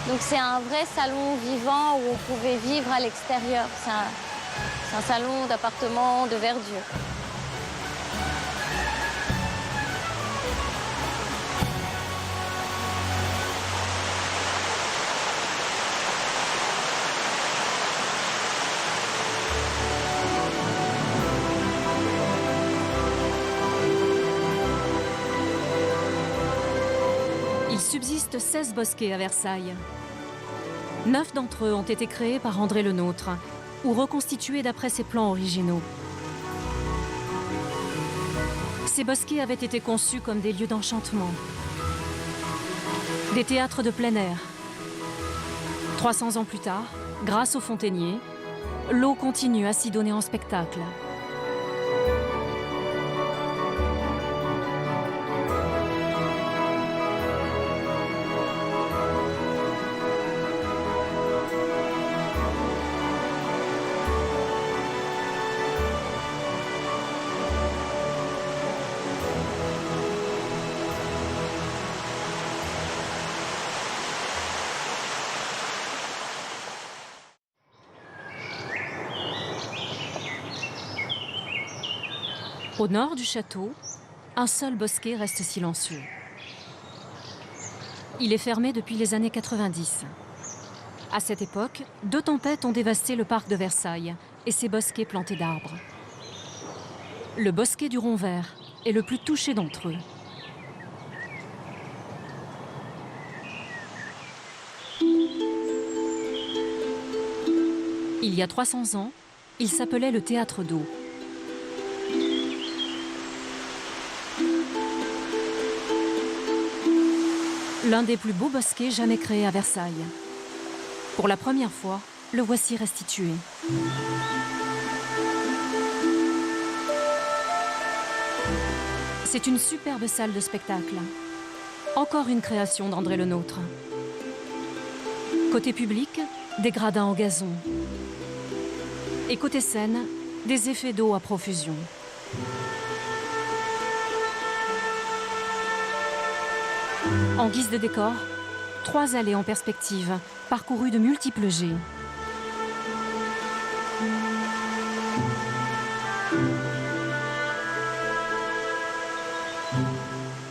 Donc c'est un vrai salon vivant où on pouvait vivre à l'extérieur. C'est un salon d'appartement de verdure. Il subsiste 16 bosquets à Versailles. 9 d'entre eux ont été créés par André Le Nôtre ou reconstitués d'après ses plans originaux. Ces bosquets avaient été conçus comme des lieux d'enchantement, des théâtres de plein air. 300 ans plus tard, grâce aux fontainiers, l'eau continue à s'y donner en spectacle. Au nord du château, un seul bosquet reste silencieux. Il est fermé depuis les années 90. À cette époque, 2 tempêtes ont dévasté le parc de Versailles, et ses bosquets plantés d'arbres. Le bosquet du Rond Vert est le plus touché d'entre eux. Il y a 300 ans, il s'appelait le Théâtre d'eau. L'un des plus beaux bosquets jamais créés à Versailles. Pour la première fois, le voici restitué. C'est une superbe salle de spectacle. Encore une création d'André Le Nôtre. Côté public, des gradins en gazon. Et côté scène, des effets d'eau à profusion. En guise de décor, 3 allées en perspective, parcourues de multiples jets.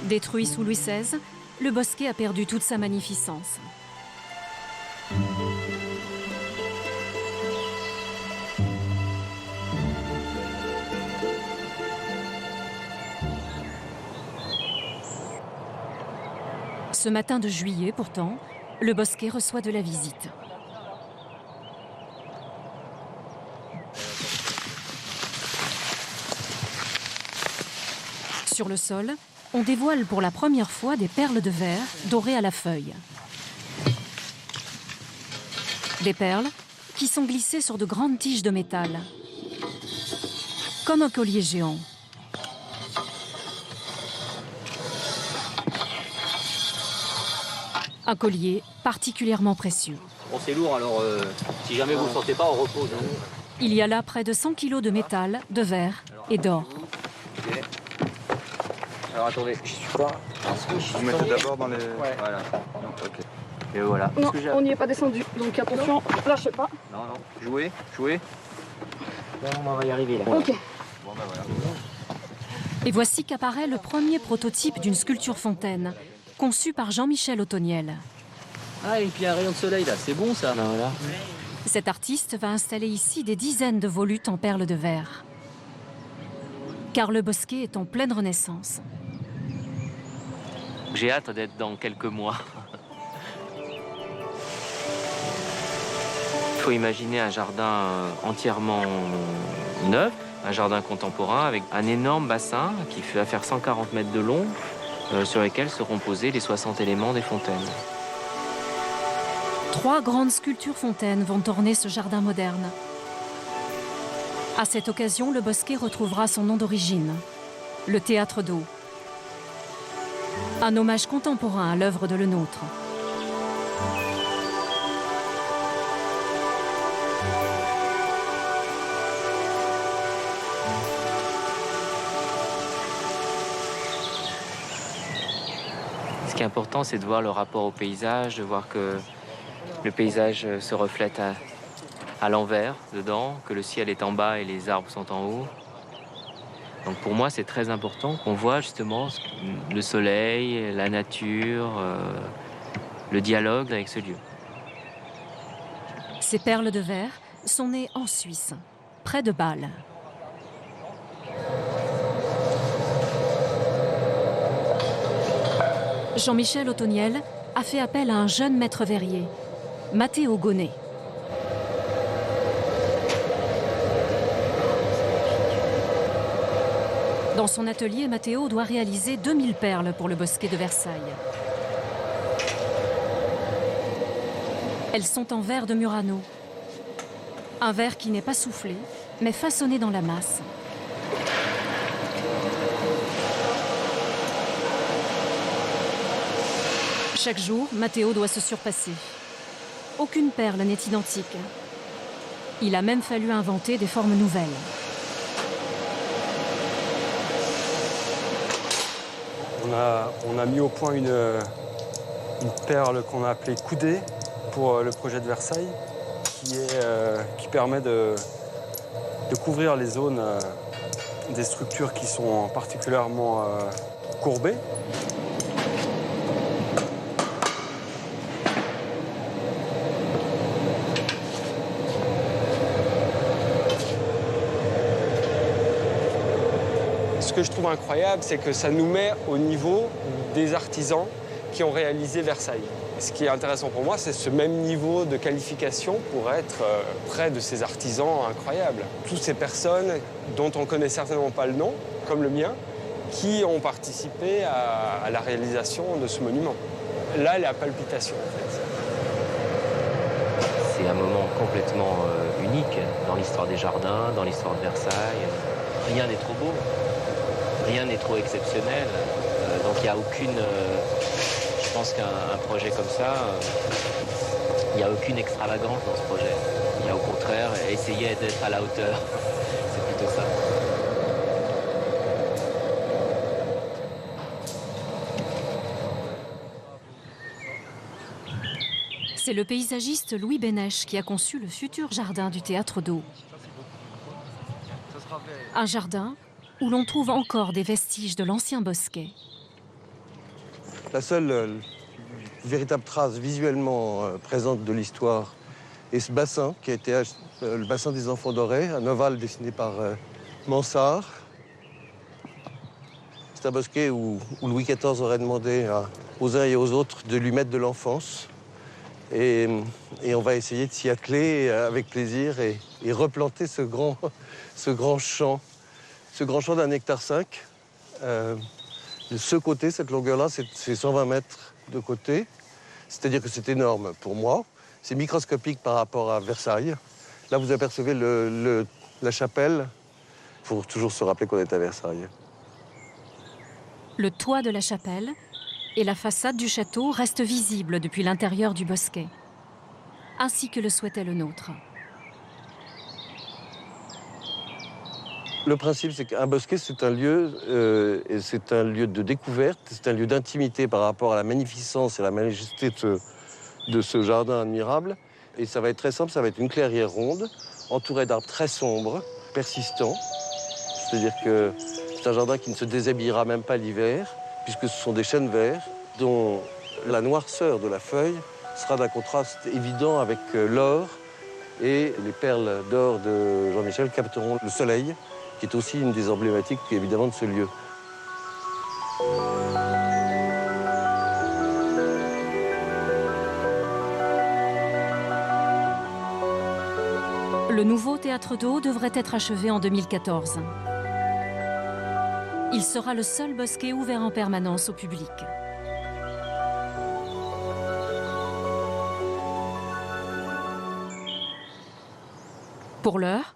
Détruit sous Louis XVI, le bosquet a perdu toute sa magnificence. Ce matin de juillet, pourtant, le bosquet reçoit de la visite. Sur le sol, on dévoile pour la première fois des perles de verre dorées à la feuille. Des perles qui sont glissées sur de grandes tiges de métal, comme un collier géant. Un collier particulièrement précieux. Bon, c'est lourd, alors si jamais vous ne le sentez pas, on repose. Hein. Il y a là près de 100 kilos de métal, de verre et d'or. Okay. Alors attendez, je suis pas. Vous mettez d'abord dans les. Ouais. Voilà. Ok. Et voilà. Non, on n'y est pas descendu, donc attention, lâchez pas. Non, non. Jouez, jouez. Bon, on va y arriver là. Ok. Bon, ben voilà. Et voici qu'apparaît le premier prototype d'une sculpture fontaine, conçue par Jean-Michel Ottoniel. Ah, et puis un rayon de soleil là, c'est bon ça. Ben voilà. Cet artiste va installer ici des dizaines de volutes en perles de verre. Car le bosquet est en pleine renaissance. J'ai hâte d'être dans quelques mois. Il faut imaginer un jardin entièrement neuf, un jardin contemporain avec un énorme bassin qui va faire 140 mètres de long, sur lesquels seront posés les 60 éléments des fontaines. 3 grandes sculptures fontaines vont orner ce jardin moderne. À cette occasion, le bosquet retrouvera son nom d'origine, le Théâtre d'eau. Un hommage contemporain à l'œuvre de Le Nôtre. Ce qui est important, c'est de voir le rapport au paysage, de voir que le paysage se reflète à l'envers, dedans, que le ciel est en bas et les arbres sont en haut. Donc pour moi, c'est très important qu'on voit justement le soleil, la nature, le dialogue avec ce lieu. Ces perles de verre sont nées en Suisse, près de Bâle. Jean-Michel Ottoniel a fait appel à un jeune maître verrier, Matteo Gonnet. Dans son atelier, Matteo doit réaliser 2000 perles pour le bosquet de Versailles. Elles sont en verre de Murano. Un verre qui n'est pas soufflé, mais façonné dans la masse. Chaque jour, Matteo doit se surpasser. Aucune perle n'est identique. Il a même fallu inventer des formes nouvelles. On a mis au point une perle qu'on a appelée coudée pour le projet de Versailles, qui permet de couvrir les zones des structures qui sont particulièrement courbées. Ce que je trouve incroyable, c'est que ça nous met au niveau des artisans qui ont réalisé Versailles. Ce qui est intéressant pour moi, c'est ce même niveau de qualification pour être près de ces artisans incroyables. Toutes ces personnes dont on ne connaît certainement pas le nom, comme le mien, qui ont participé à la réalisation de ce monument. Là, la palpitation, en fait. C'est un moment complètement unique dans l'histoire des jardins, dans l'histoire de Versailles. Rien n'est trop beau, rien n'est trop exceptionnel. Donc il n'y a aucune... je pense qu'un projet comme ça, il n'y a aucune extravagance dans ce projet. Il y a au contraire, essayer d'être à la hauteur. C'est plutôt ça. C'est le paysagiste Louis Bénèche qui a conçu le futur jardin du Théâtre d'Eau. Un jardin où l'on trouve encore des vestiges de l'ancien bosquet. La seule véritable trace visuellement présente de l'histoire est ce bassin qui a été le bassin des Enfants Dorés, un ovale dessiné par Mansart. C'est un bosquet où Louis XIV aurait demandé aux uns et aux autres de lui mettre de l'enfance. Et on va essayer de s'y atteler avec plaisir et replanter ce grand champ d'un hectare 5. Ce côté, cette longueur-là, c'est 120 mètres de côté. C'est-à-dire que c'est énorme pour moi. C'est microscopique par rapport à Versailles. Là, vous apercevez la chapelle. Il faut toujours se rappeler qu'on est à Versailles. Le toit de la chapelle et la façade du château restent visibles depuis l'intérieur du bosquet, ainsi que le souhaitait le nôtre. Le principe, c'est qu'un bosquet, c'est un lieu de découverte, c'est un lieu d'intimité par rapport à la magnificence et la majesté de ce jardin admirable. Et ça va être très simple, ça va être une clairière ronde, entourée d'arbres très sombres, persistants. C'est-à-dire que c'est un jardin qui ne se déshabillera même pas l'hiver, puisque ce sont des chênes verts dont la noirceur de la feuille sera d'un contraste évident avec l'or, et les perles d'or de Jean-Michel capteront le soleil, qui est aussi une des emblématiques évidemment de ce lieu. Le nouveau Théâtre d'Eau devrait être achevé en 2014. Il sera le seul bosquet ouvert en permanence au public. Pour l'heure,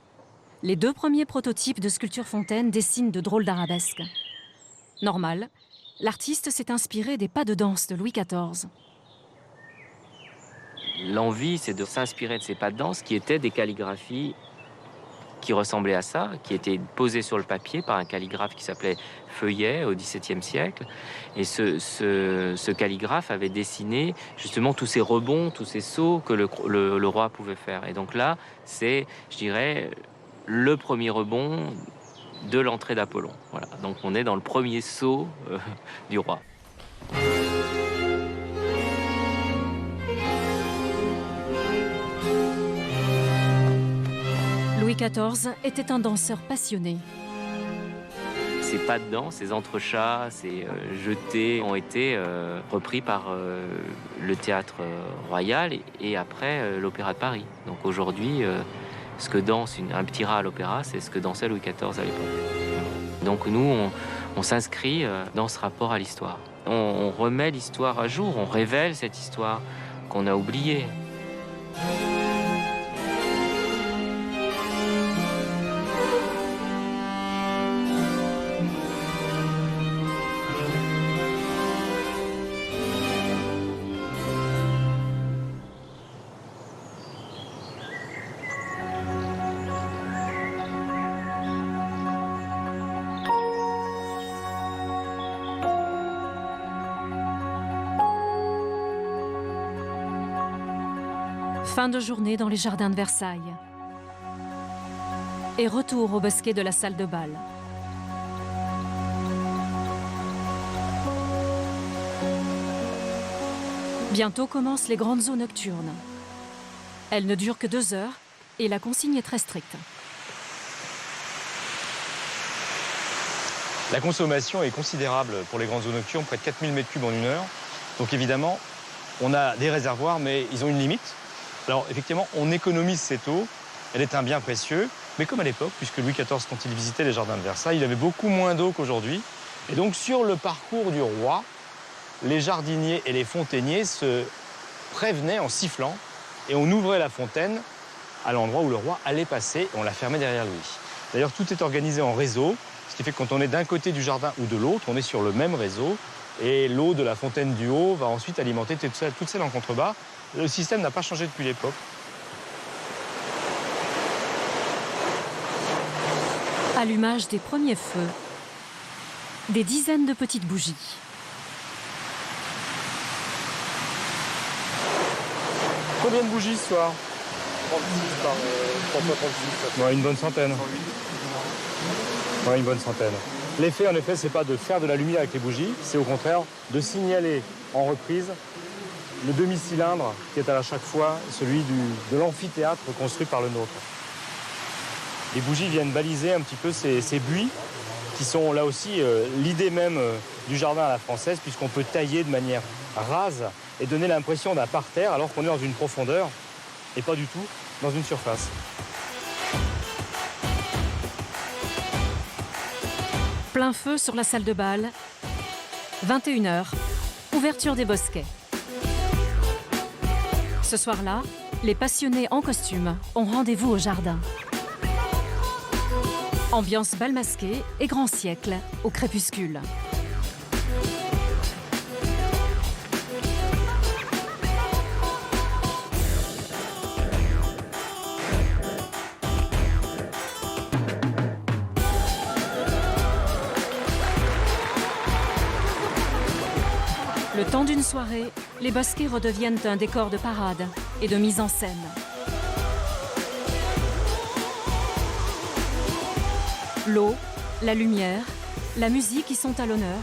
les 2 premiers prototypes de sculpture fontaine dessinent de drôles d'arabesques. Normal, l'artiste s'est inspiré des pas de danse de Louis XIV. L'envie, c'est de s'inspirer de ces pas de danse qui étaient des calligraphies qui ressemblaient à ça, qui étaient posées sur le papier par un calligraphe qui s'appelait Feuillet au XVIIe siècle. Et ce calligraphe avait dessiné justement tous ces rebonds, tous ces sauts que le roi pouvait faire. Et donc là, c'est, je dirais, le premier rebond de l'entrée d'Apollon. Voilà. Donc on est dans le premier saut du roi. Louis XIV était un danseur passionné. Ces pas de danse, ces entrechats, ces jetés ont été repris par le théâtre royal et après l'Opéra de Paris. Donc aujourd'hui, ce que danse un petit rat à l'opéra, c'est ce que dansait Louis XIV à l'époque. Donc nous, on s'inscrit dans ce rapport à l'histoire. On remet l'histoire à jour, on révèle cette histoire qu'on a oubliée. Fin de journée dans les jardins de Versailles. Et retour au bosquet de la salle de bal. Bientôt commencent les grandes eaux nocturnes. Elles ne durent que 2 heures et la consigne est très stricte. La consommation est considérable pour les grandes eaux nocturnes, près de 4000 m3 en 1 heure. Donc évidemment, on a des réservoirs, mais ils ont une limite. Alors effectivement, on économise cette eau, elle est un bien précieux, mais comme à l'époque, puisque Louis XIV, quand il visitait les jardins de Versailles, il avait beaucoup moins d'eau qu'aujourd'hui. Et donc sur le parcours du roi, les jardiniers et les fontainiers se prévenaient en sifflant, et on ouvrait la fontaine à l'endroit où le roi allait passer, et on la fermait derrière lui. D'ailleurs, tout est organisé en réseau, ce qui fait que quand on est d'un côté du jardin ou de l'autre, on est sur le même réseau, et l'eau de la fontaine du haut va ensuite alimenter toute celle en contrebas. Le système n'a pas changé depuis l'époque. Allumage des premiers feux. Des dizaines de petites bougies. Combien de bougies ce soir? 36 par 3 fois 36. Ouais, une bonne centaine. Ouais, une bonne centaine. L'effet, en effet, c'est pas de faire de la lumière avec les bougies, c'est au contraire de signaler en reprise le demi-cylindre qui est à chaque fois celui de l'amphithéâtre construit par le nôtre. Les bougies viennent baliser un petit peu ces buis qui sont là aussi l'idée même du jardin à la française, puisqu'on peut tailler de manière rase et donner l'impression d'un parterre alors qu'on est dans une profondeur et pas du tout dans une surface. Plein feu sur la salle de bal. 21h, ouverture des bosquets. Ce soir-là, les passionnés en costume ont rendez-vous au jardin. Ambiance bal masqué et grand siècle au crépuscule. Le temps d'une soirée, les bosquets redeviennent un décor de parade et de mise en scène. L'eau, la lumière, la musique y sont à l'honneur,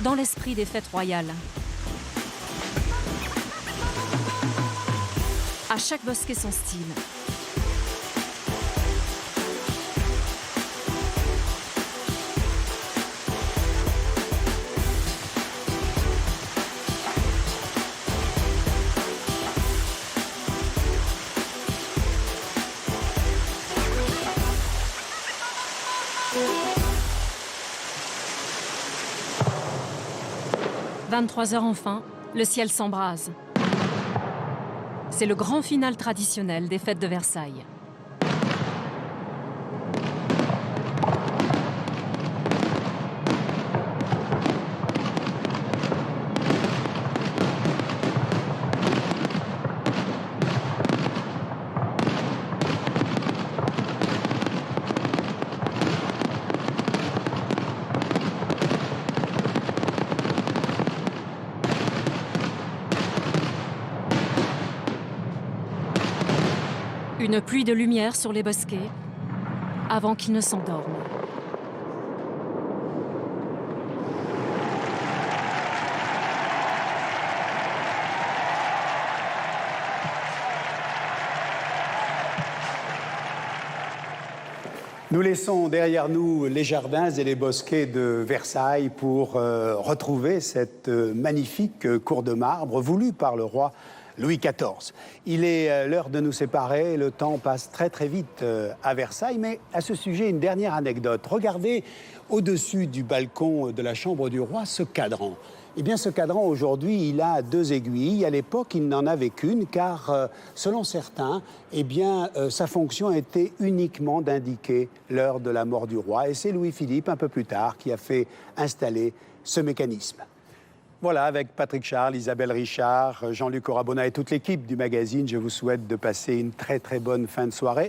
dans l'esprit des fêtes royales. À chaque bosquet son style. « 23h enfin, le ciel s'embrase. C'est le grand final traditionnel des fêtes de Versailles. Une pluie de lumière sur les bosquets avant qu'ils ne s'endorment. Nous laissons derrière nous les jardins et les bosquets de Versailles pour retrouver cette magnifique cour de marbre voulue par le roi Louis XIV. Il est l'heure de nous séparer, le temps passe très très vite à Versailles, mais à ce sujet, une dernière anecdote. Regardez au-dessus du balcon de la chambre du roi ce cadran. Eh bien, ce cadran, aujourd'hui, il a 2 aiguilles. À l'époque, il n'en avait qu'une, car, selon certains, eh bien, sa fonction était uniquement d'indiquer l'heure de la mort du roi. Et c'est Louis-Philippe, un peu plus tard, qui a fait installer ce mécanisme. Voilà, avec Patrick Charles, Isabelle Richard, Jean-Luc Orabona et toute l'équipe du magazine, je vous souhaite de passer une très très bonne fin de soirée.